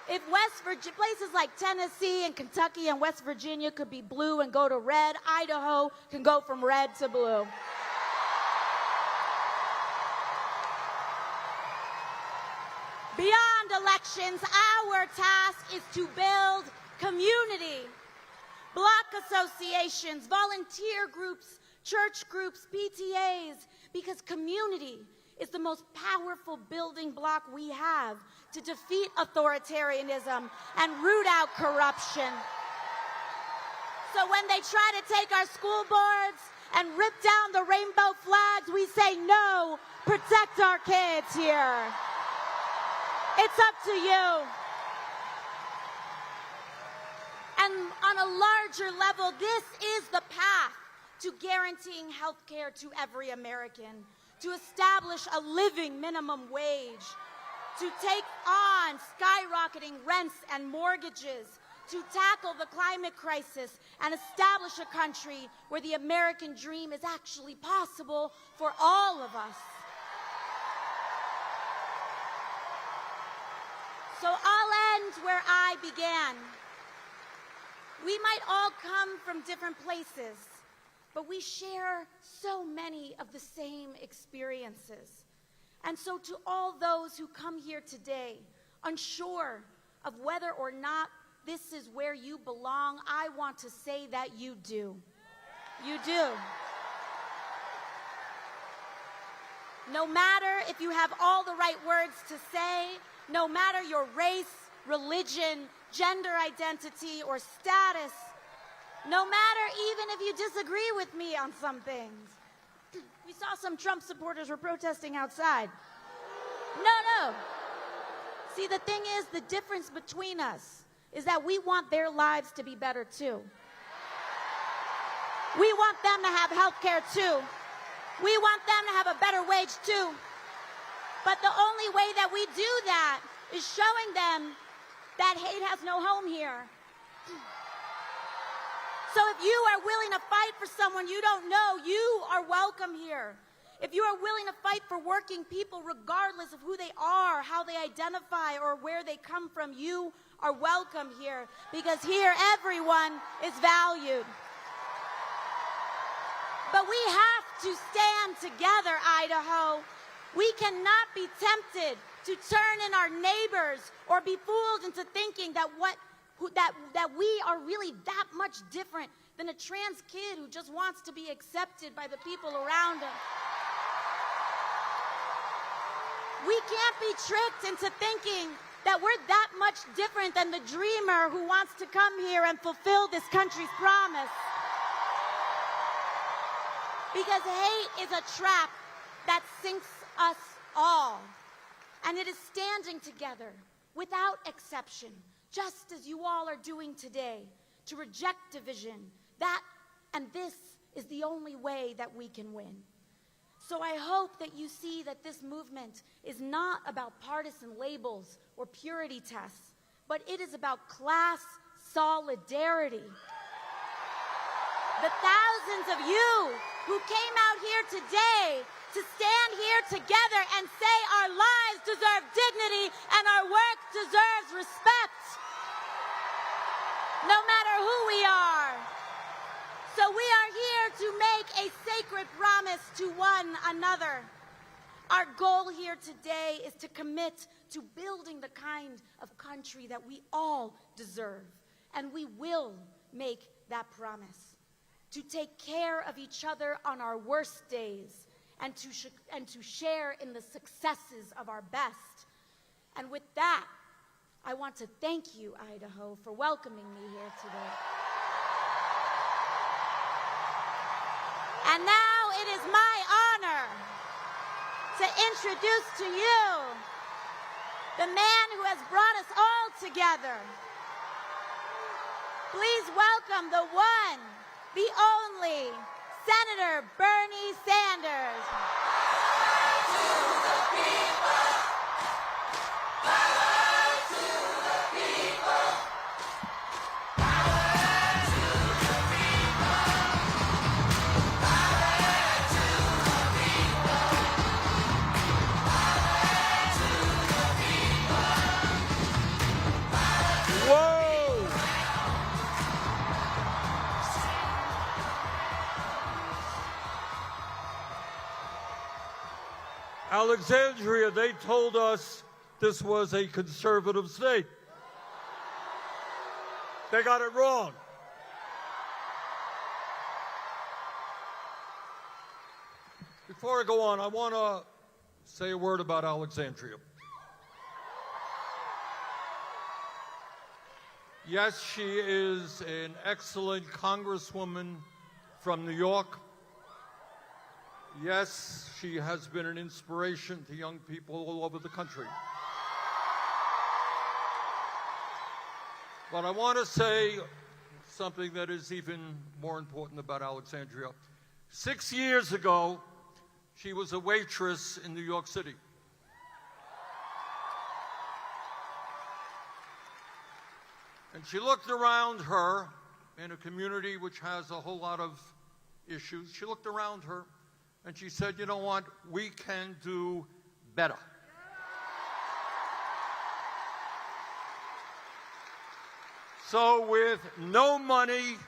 If places like Tennessee and Kentucky and West Virginia could be blue and go to red, Idaho can go from red to blue. Beyond elections, our task is to build community. Block associations, volunteer groups, church groups, PTAs, because community is the most powerful building block we have to defeat authoritarianism and root out corruption. So when they try to take our school boards and rip down the rainbow flags, we say no, protect our kids here. It's up to you. And on a larger level, this is the path to guaranteeing health care to every American, to establish a living minimum wage, to take on skyrocketing rents and mortgages, to tackle the climate crisis and establish a country where the American dream is actually possible for all of us. So I'll end where I began. We might all come from different places, but we share so many of the same experiences. And so to all those who come here today, unsure of whether or not this is where you belong, I want to say that you do. You do. No matter if you have all the right words to say, no matter your race, religion, gender identity, or status. No matter even if you disagree with me on some things. We saw some Trump supporters were protesting outside. No. See, the thing is, the difference between us is that we want their lives to be better too. We want them to have health care too. We want them to have a better wage too. But the only way that we do that is showing them that hate has no home here. So if you are willing to fight for someone you don't know, you are welcome here. If you are willing to fight for working people regardless of who they are, how they identify, or where they come from, you are welcome here. Because here everyone is valued. But we have to stand together, Idaho. We cannot be tempted to turn in our neighbors or be fooled into thinking that we are really that much different than a trans kid who just wants to be accepted by the people around him. We can't be tricked into thinking that we're that much different than the dreamer who wants to come here and fulfill this country's promise. Because hate is a trap that sinks us all. And it is standing together without exception, just as you all are doing today, to reject division. This is the only way that we can win. So I hope that you see that this movement is not about partisan labels or purity tests, but it is about class solidarity. The thousands of you who came out here today to stand here together and say our lives deserve dignity and our work deserves respect, no matter who we are. So we are here to make a sacred promise to one another. Our goal here today is to commit to building the kind of country that we all deserve, and we will make that promise. To take care of each other on our worst days, and to share in the successes of our best. And with that, I want to thank you, Idaho, for welcoming me here today. And now it is my honor to introduce to you the man who has brought us all together. Please welcome the one, the only, Senator Bernie Sanders. Power to the people. Power to the people. Power to the people. Power to the people. Power to the people. Whoa! Alexandria, they told us this was a conservative state. They got it wrong. Before I go on, I want to say a word about Alexandria. Yes, she is an excellent congresswoman from New York. Yes, she has been an inspiration to young people all over the country. But I want to say something that is even more important about Alexandria. 6 years ago, she was a waitress in New York City. And she looked around her in a community which has a whole lot of issues. She looked around her and she said, you know what, we can do better. So with no money,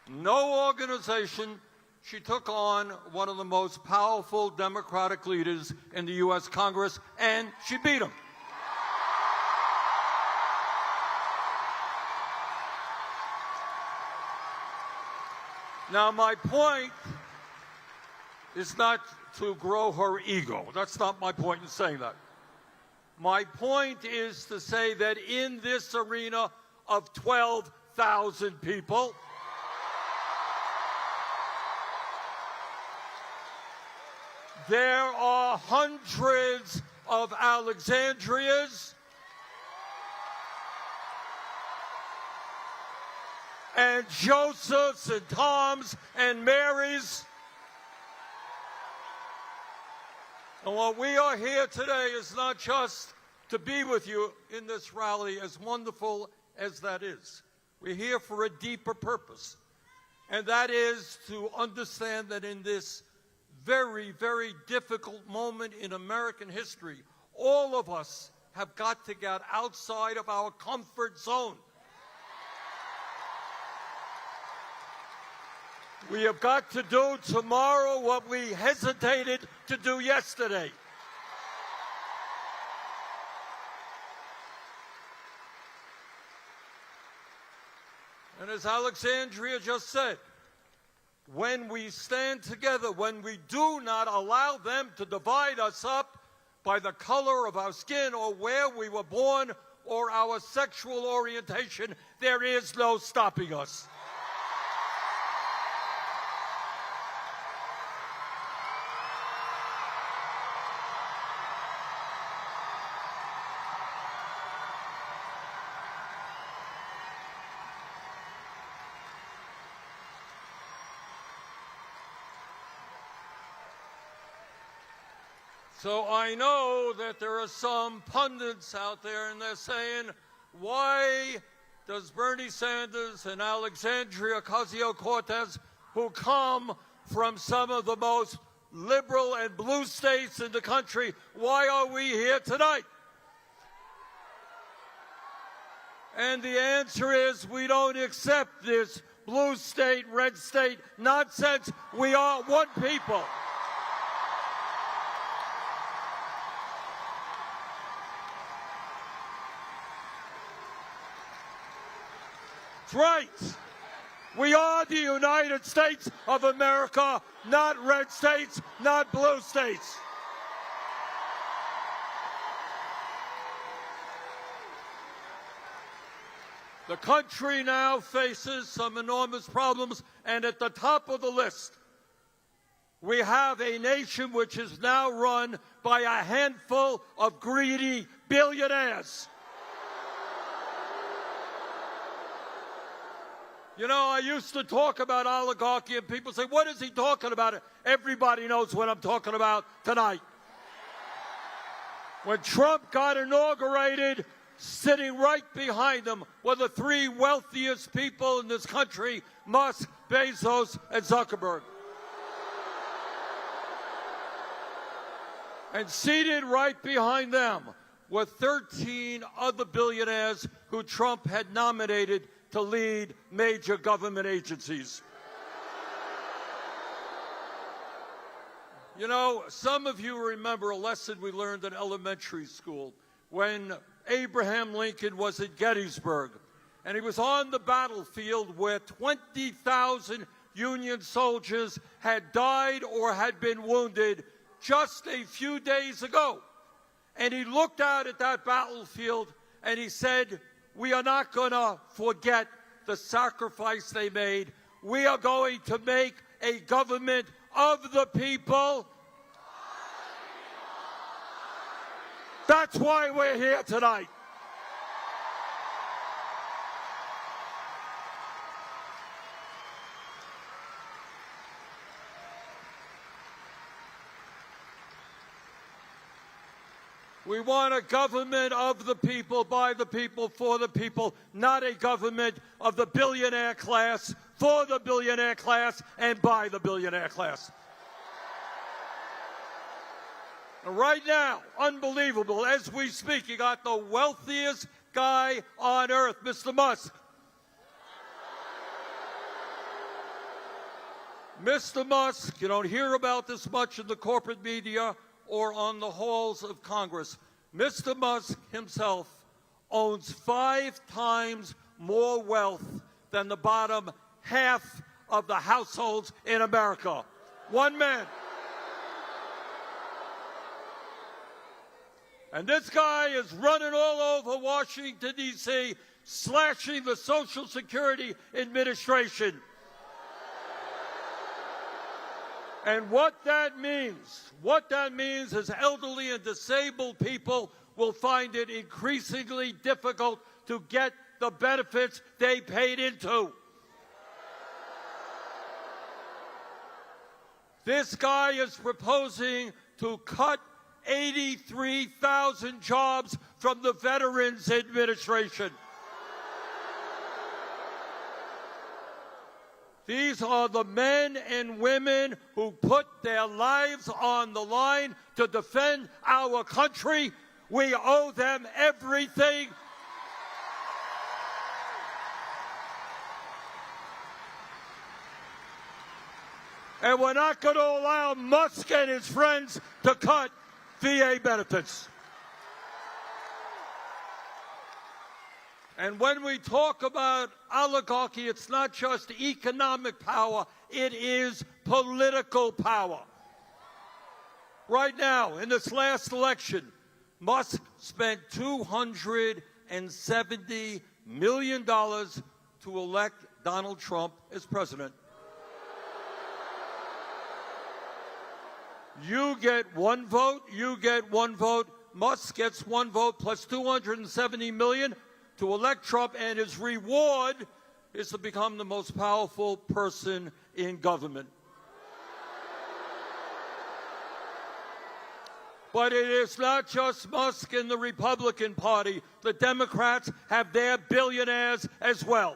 no organization, she took on one of the most powerful Democratic leaders in the U.S. Congress, and she beat him. Now, my point is not to grow her ego. That's not my point in saying that. My point is to say that in this arena, of 12,000 people. There are hundreds of Alexandrias and Josephs and Toms and Marys. And what we are here today is not just to be with you in this rally, as wonderful as that is. We're here for a deeper purpose, and that is to understand that in this very, very difficult moment in American history, all of us have got to get outside of our comfort zone. We have got to do tomorrow what we hesitated to do yesterday. And as Alexandria just said, when we stand together, when we do not allow them to divide us up by the color of our skin or where we were born or our sexual orientation, there is no stopping us. So I know that there are some pundits out there and they're saying, why does Bernie Sanders and Alexandria Ocasio-Cortez, who come from some of the most liberal and blue states in the country, why are we here tonight? And the answer is we don't accept this blue state, red state nonsense. We are one people. That's right. We are the United States of America, not red states, not blue states. The country now faces some enormous problems, and at the top of the list, we have a nation which is now run by a handful of greedy billionaires. You know, I used to talk about oligarchy, and people say, what is he talking about? Everybody knows what I'm talking about tonight. When Trump got inaugurated, sitting right behind him were the three wealthiest people in this country, Musk, Bezos, and Zuckerberg. And seated right behind them were 13 other billionaires who Trump had nominated to lead major government agencies. You know, some of you remember a lesson we learned in elementary school when Abraham Lincoln was at Gettysburg, and he was on the battlefield where 20,000 Union soldiers had died or had been wounded just a few days ago. And he looked out at that battlefield and he said, we are not going to forget the sacrifice they made. We are going to make a government of the people. That's why we're here tonight. We want a government of the people, by the people, for the people, not a government of the billionaire class, for the billionaire class, and by the billionaire class. And right now, unbelievable, as we speak, you got the wealthiest guy on earth, Mr. Musk. Mr. Musk, you don't hear about this much in the corporate media or on the halls of Congress. Mr. Musk himself owns 5 times more wealth than the bottom half of the households in America. One man. And this guy is running all over Washington, D.C., slashing the Social Security Administration. And what that means is elderly and disabled people will find it increasingly difficult to get the benefits they paid into. This guy is proposing to cut 83,000 jobs from the Veterans Administration. These are the men and women who put their lives on the line to defend our country. We owe them everything. And we're not going to allow Musk and his friends to cut VA benefits. And when we talk about oligarchy, it's not just economic power, it is political power. Right now, in this last election, Musk spent $270 million to elect Donald Trump as president. You get one vote, you get one vote. Musk gets one vote plus $270 million to elect Trump, and his reward is to become the most powerful person in government. But it is not just Musk and the Republican Party. The Democrats have their billionaires as well.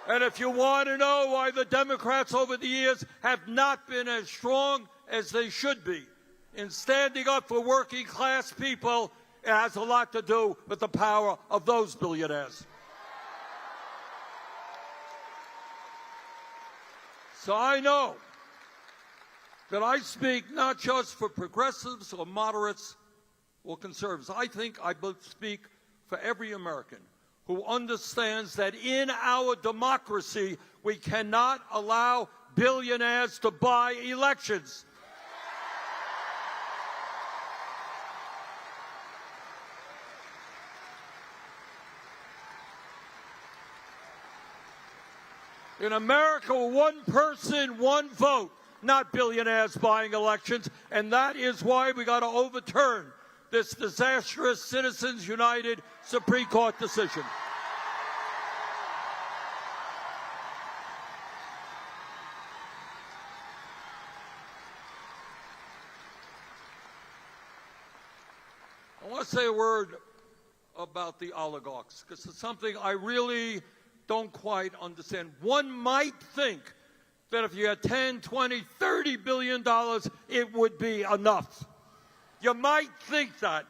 And if you want to know why the Democrats over the years have not been as strong as they should be in standing up for working class people, it has a lot to do with the power of those billionaires. So I know that I speak not just for progressives or moderates or conservatives. I think I speak for every American who understands that in our democracy, we cannot allow billionaires to buy elections. In America, one person, one vote, not billionaires buying elections, and that is why we got to overturn this disastrous Citizens United Supreme Court decision. I want to say a word about the oligarchs, because it's something I really don't quite understand. One might think that if you had 10, 20, $30 billion, it would be enough. You might think that.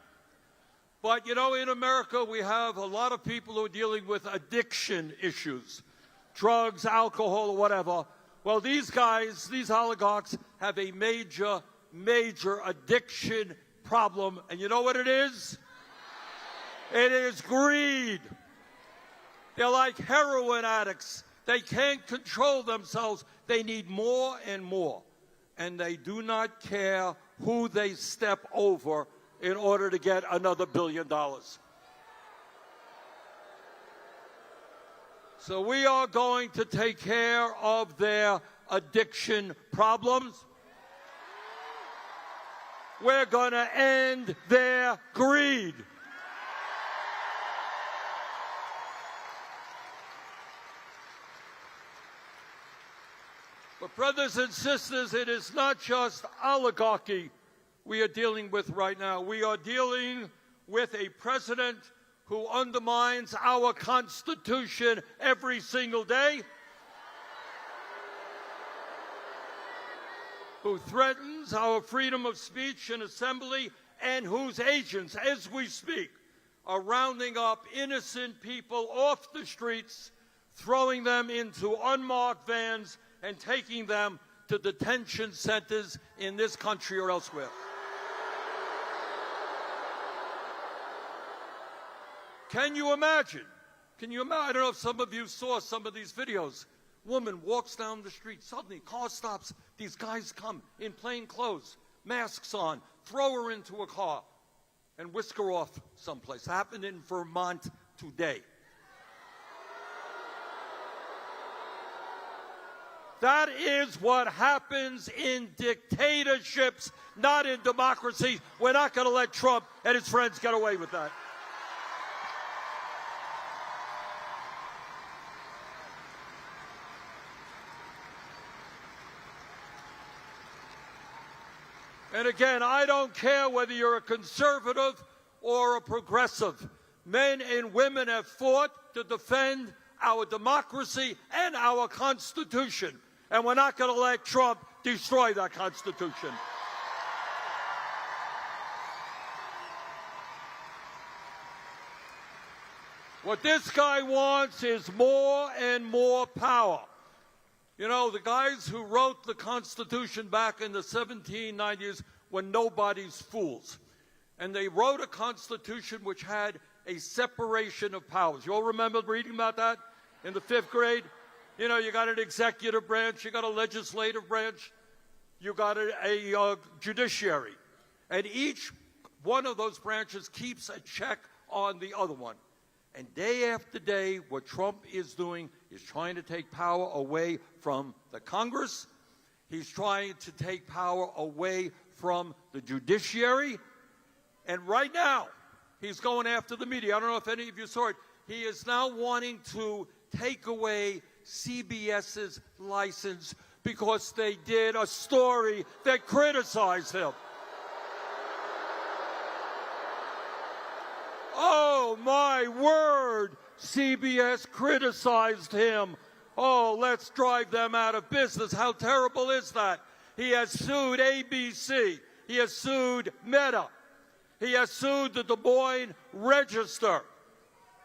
But, you know, in America, we have a lot of people who are dealing with addiction issues, drugs, alcohol, or whatever. Well, these guys, these oligarchs, have a major, major addiction problem. And you know what it is? It is greed. They're like heroin addicts. They can't control themselves. They need more and more. And they do not care who they step over in order to get another $1 billion. So we are going to take care of their addiction problems. We're going to end their greed. But brothers and sisters, it is not just oligarchy we are dealing with right now. We are dealing with a president who undermines our Constitution every single day, who threatens our freedom of speech and assembly, and whose agents, as we speak, are rounding up innocent people off the streets, throwing them into unmarked vans, and taking them to detention centers in this country or elsewhere. Can you imagine? I don't know if some of you saw some of these videos. Woman walks down the street. Suddenly, car stops. These guys come in plain clothes, masks on, throw her into a car. and whisk her off someplace. It happened in Vermont today. That is what happens in dictatorships, not in democracies. We're not going to let Trump and his friends get away with that. And again, I don't care whether you're a conservative or a progressive. Men and women have fought to defend our democracy and our Constitution. And we're not going to let Trump destroy that Constitution. What this guy wants is more and more power. You know, the guys who wrote the Constitution back in the 1790s were nobody's fools. And they wrote a Constitution which had a separation of powers. You all remember reading about that in the 5th grade? You know, you got an executive branch, you got a legislative branch, you got a judiciary. And each one of those branches keeps a check on the other one. And day after day, what Trump is doing is trying to take power away from the Congress. He's trying to take power away from the judiciary. And right now, he's going after the media. I don't know if any of you saw it. He is now wanting to take away CBS's license because they did a story that criticized him. Oh, my word, CBS criticized him. Oh, let's drive them out of business. How terrible is that? He has sued ABC. He has sued Meta. He has sued the Des Moines Register.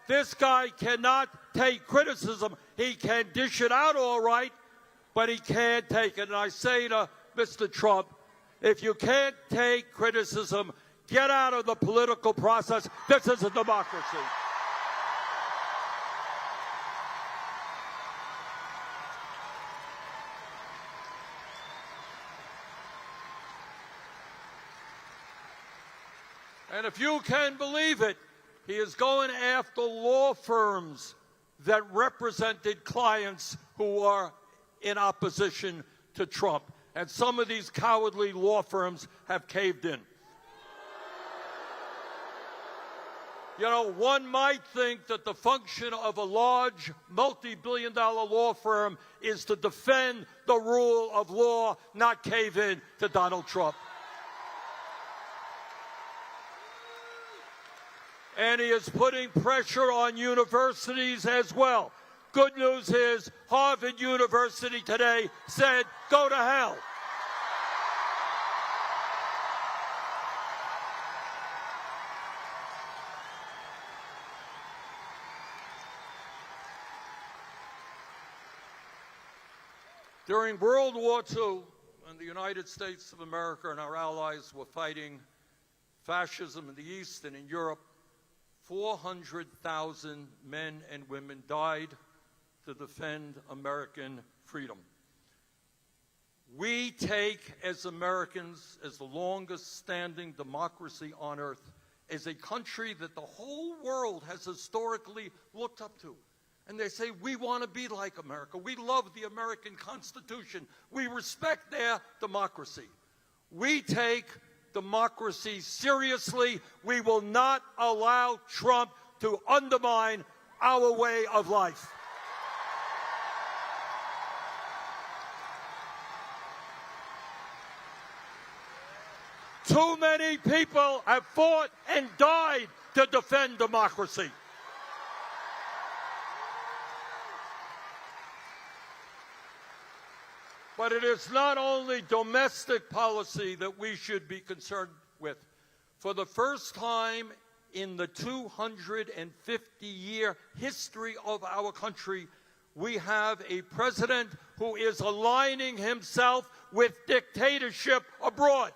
This guy cannot take criticism. He can dish it out all right, but he can't take it. And I say to Mr. Trump, if you can't take criticism, get out of the political process. This is a democracy. And if you can believe it, he is going after law firms that represented clients who are in opposition to Trump. And some of these cowardly law firms have caved in. You know, one might think that the function of a large, multi-billion-dollar law firm is to defend the rule of law, not cave in to Donald Trump. And he is putting pressure on universities as well. Good news is Harvard University today said, go to hell. During World War II, when the United States of America and our allies were fighting fascism in the East and in Europe, 400,000 men and women died to defend American freedom. We take, as Americans, as the longest-standing democracy on earth, as a country that the whole world has historically looked up to. And they say, we want to be like America. We love the American Constitution. We respect their democracy. We take democracy seriously. We will not allow Trump to undermine our way of life. Too many people have fought and died to defend democracy. But it is not only domestic policy that we should be concerned with. For the first time in the 250-year history of our country, we have a president who is aligning himself with dictatorship abroad.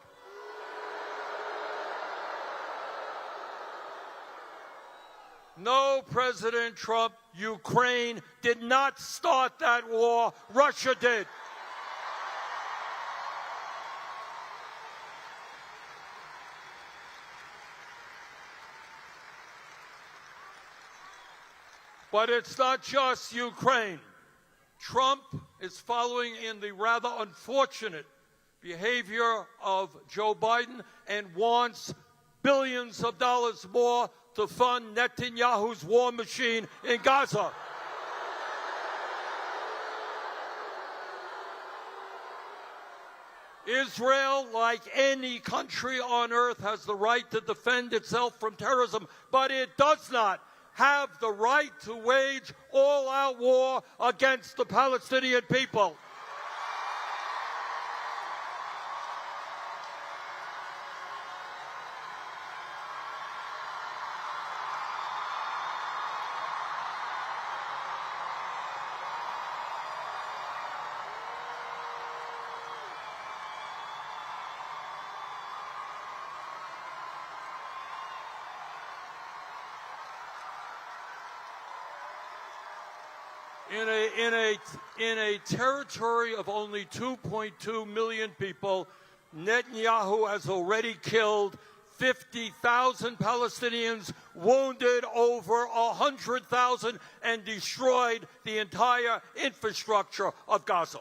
No, President Trump, Ukraine did not start that war. Russia did. But it's not just Ukraine. Trump is following in the rather unfortunate behavior of Joe Biden and wants billions of dollars more to fund Netanyahu's war machine in Gaza. Israel, like any country on earth, has the right to defend itself from terrorism, but it does not have the right to wage all-out war against the Palestinian people. In a territory of only 2.2 million people, Netanyahu has already killed 50,000 Palestinians, wounded over 100,000, and destroyed the entire infrastructure of Gaza.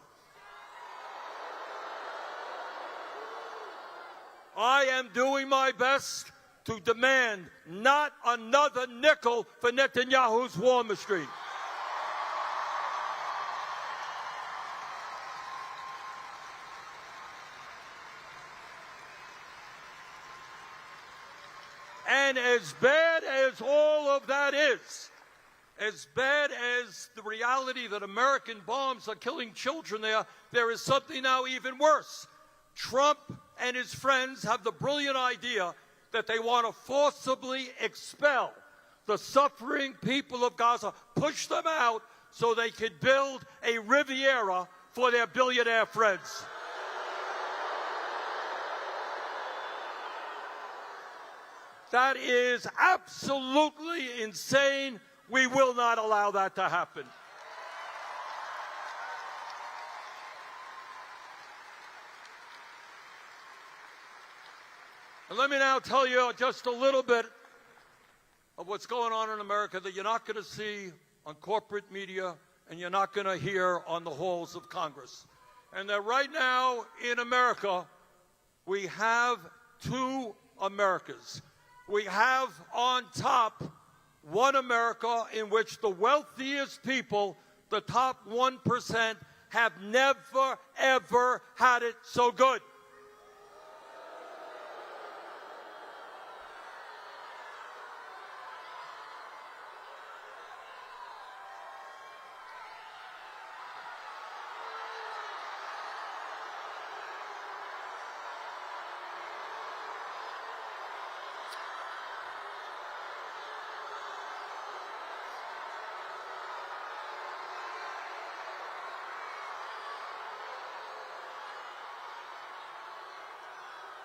I am doing my best to demand not another nickel for Netanyahu's war machine. And as bad as all of that is, as bad as the reality that American bombs are killing children there, there is something now even worse. Trump and his friends have the brilliant idea that they want to forcibly expel the suffering people of Gaza, push them out so they could build a Riviera for their billionaire friends. That is absolutely insane. We will not allow that to happen. And let me now tell you just a little bit of what's going on in America that you're not going to see on corporate media and you're not going to hear on the halls of Congress. And that right now in America, we have two Americas. We have on top one America in which the wealthiest people, the top 1%, have never, ever had it so good.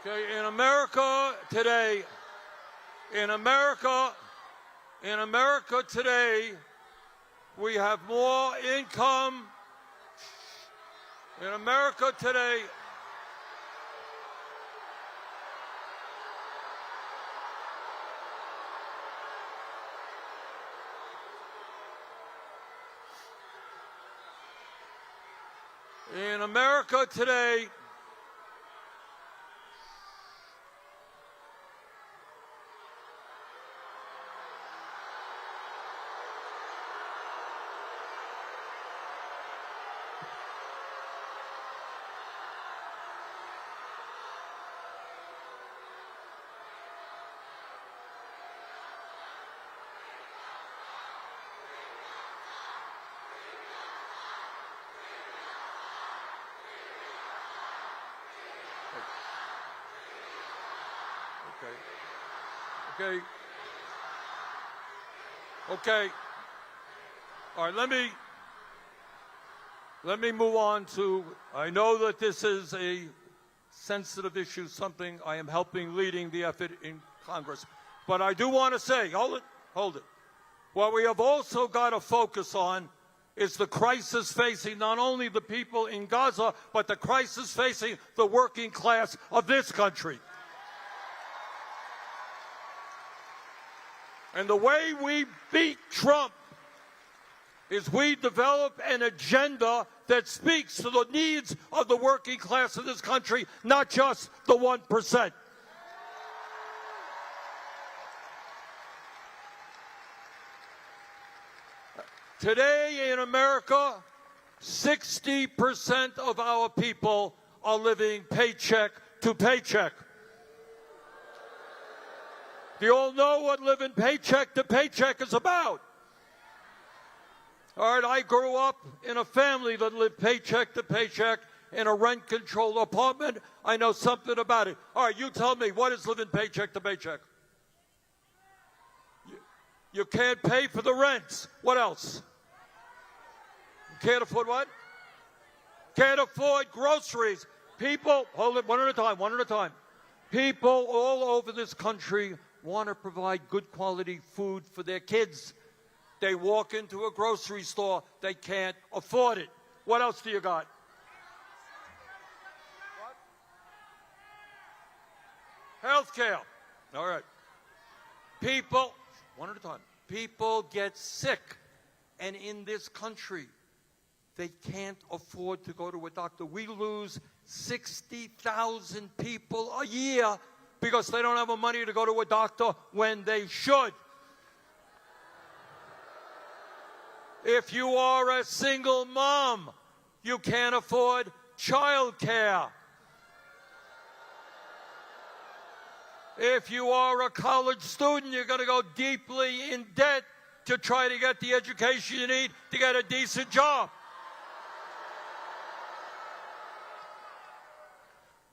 Okay, in America today, we have more income. In America today, Okay. All right, let me move on to, I know that this is a sensitive issue, something I am helping leading the effort in Congress. But I do want to say, hold it. What we have also got to focus on is the crisis facing not only the people in Gaza, but the crisis facing the working class of this country. And the way we beat Trump is we develop an agenda that speaks to the needs of the working class of this country, not just the 1%. Today in America, 60% of our people are living paycheck to paycheck. Do you all know what living paycheck to paycheck is about? All right, I grew up in a family that lived paycheck to paycheck in a rent-controlled apartment. I know something about it. All right, you tell me, what is living paycheck to paycheck? You can't pay for the rents. What else? You can't afford what? Can't afford groceries. People, hold it one at a time. People all over this country want to provide good quality food for their kids. They walk into a grocery store, they can't afford it. What else do you got? Health care. All right. People, one at a time. People get sick. And in this country, they can't afford to go to a doctor. We lose 60,000 people a year because they don't have the money to go to a doctor when they should. If you are a single mom, you can't afford child care. If you are a college student, you're going to go deeply in debt to try to get the education you need to get a decent job.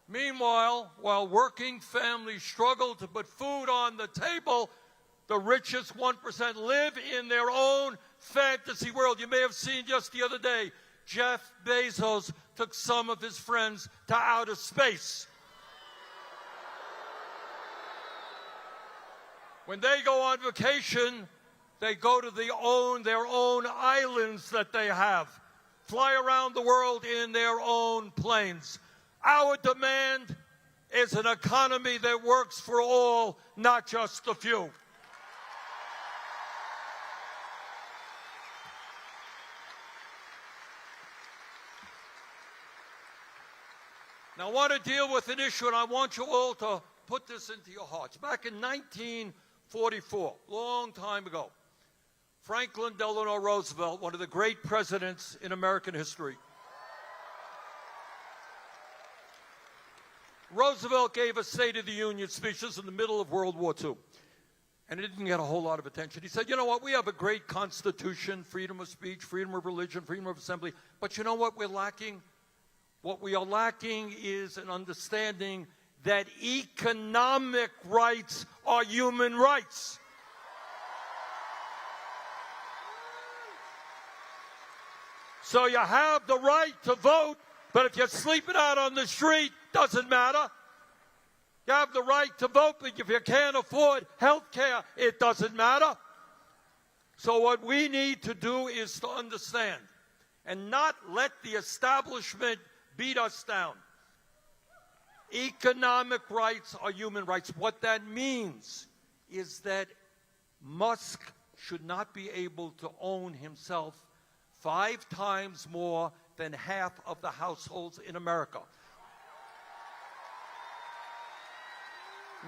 Meanwhile, while working families struggle to put food on the table, the richest 1% live in their own fantasy world. You may have seen just the other day, Jeff Bezos took some of his friends to outer space. When they go on vacation, they go to their own islands that they have, fly around the world in their own planes. Our demand is an economy that works for all, not just the few. Now, I want to deal with an issue, and I want you all to put this into your hearts. Back in 1944, long time ago, Franklin Delano Roosevelt, one of the great presidents in American history, Roosevelt gave a State of the Union speech. This was in the middle of World War II. And it didn't get a whole lot of attention. He said, you know what, we have a great Constitution, freedom of speech, freedom of religion, freedom of assembly. But you know what we're lacking? What we are lacking is an understanding that economic rights are human rights. So you have the right to vote, but if you're sleeping out on the street, doesn't matter. You have the right to vote, but if you can't afford health care, it doesn't matter. So what we need to do is to understand and not let the establishment beat us down. Economic rights are human rights. What that means is that Musk should not be able to own himself 5 times more than half of the households in America.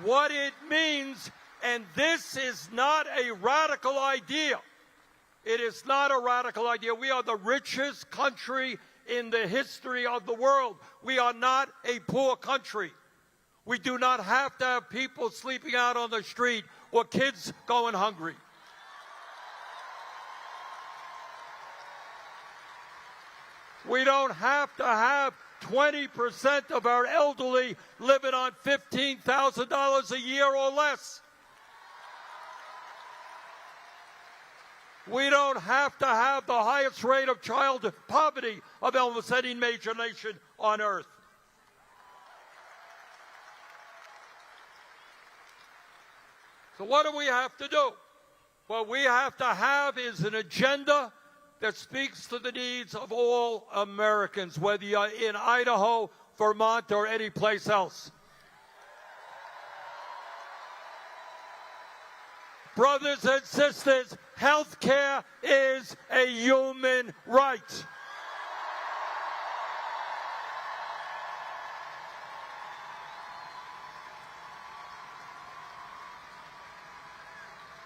What it means, and this is not a radical idea. It is not a radical idea. We are the richest country in the history of the world. We are not a poor country. We do not have to have people sleeping out on the street or kids going hungry. We don't have to have 20% of our elderly living on $15,000 a year or less. We don't have to have the highest rate of child poverty of almost any major nation on earth. So what do we have to do? What we have to have is an agenda that speaks to the needs of all Americans, whether you're in Idaho, Vermont, or any place else. Brothers and sisters, Health care is a human right.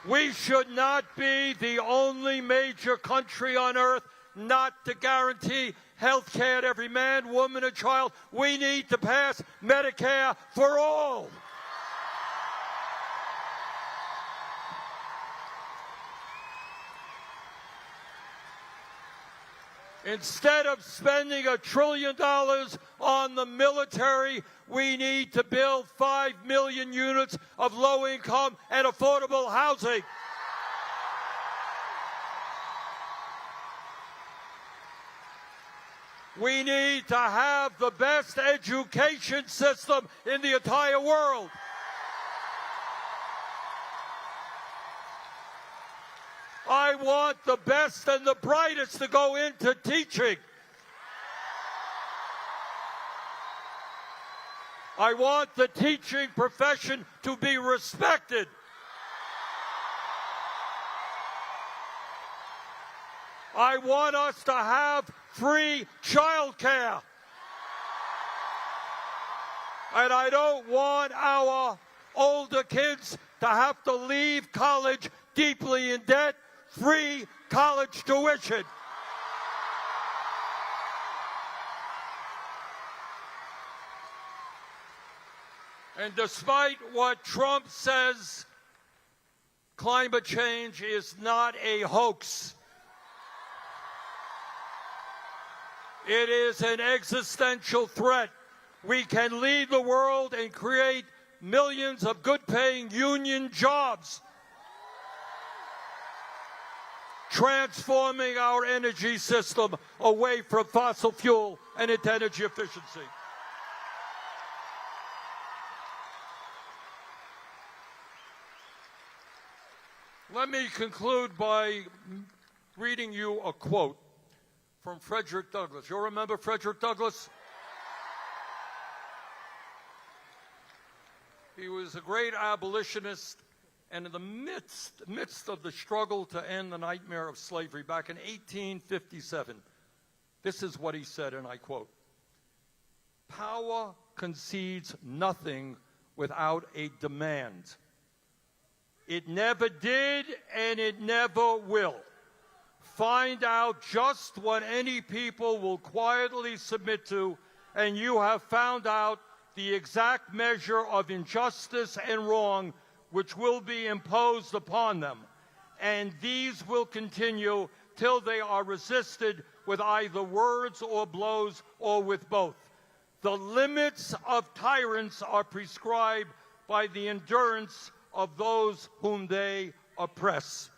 We should not be the only major country on earth not to guarantee health care to every man, woman, and child. We need to pass Medicare for all. Instead of spending $1 trillion on the military, we need to build 5 million units of low-income and affordable housing. We need to have the best education system in the entire world. I want the best and the brightest to go into teaching. I want the teaching profession to be respected. I want us to have free child care. And I don't want our older kids to have to leave college deeply in debt. Free college tuition. And despite what Trump says, climate change is not a hoax. It is an existential threat. We can lead the world and create millions of good-paying union jobs, transforming our energy system away from fossil fuel and into energy efficiency. Let me conclude by reading you a quote from Frederick Douglass. You'll remember Frederick Douglass? He was a great abolitionist, and in the midst of the struggle to end the nightmare of slavery back in 1857, this is what he said, and I quote, "Power concedes nothing without a demand. It never did, and it never will. Find out just what any people will quietly submit to, and you have found out the exact measure of injustice and wrong which will be imposed upon them. And these will continue till they are resisted with either words or blows or with both. The limits of tyrants are prescribed by the endurance of those whom they oppress."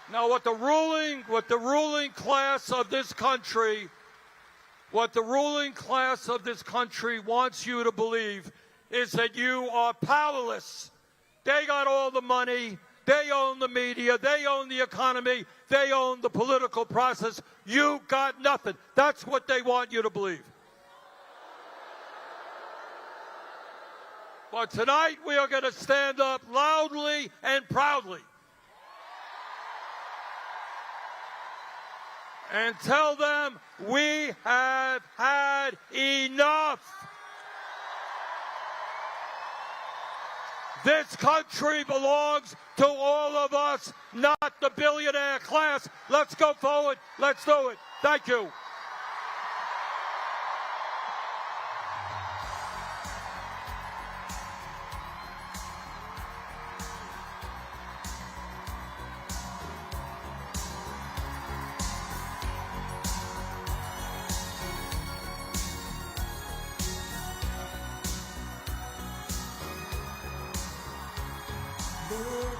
Now, what the ruling class of this country wants you to believe is that you are powerless. They got all the money. They own the media. They own the economy. They own the political process. You got nothing. That's what they want you to believe. But tonight we are going to stand up loudly and proudly and tell them we have had enough. This country belongs to all of us, not the billionaire class. Let's go forward. Let's do it. Thank you. Lord,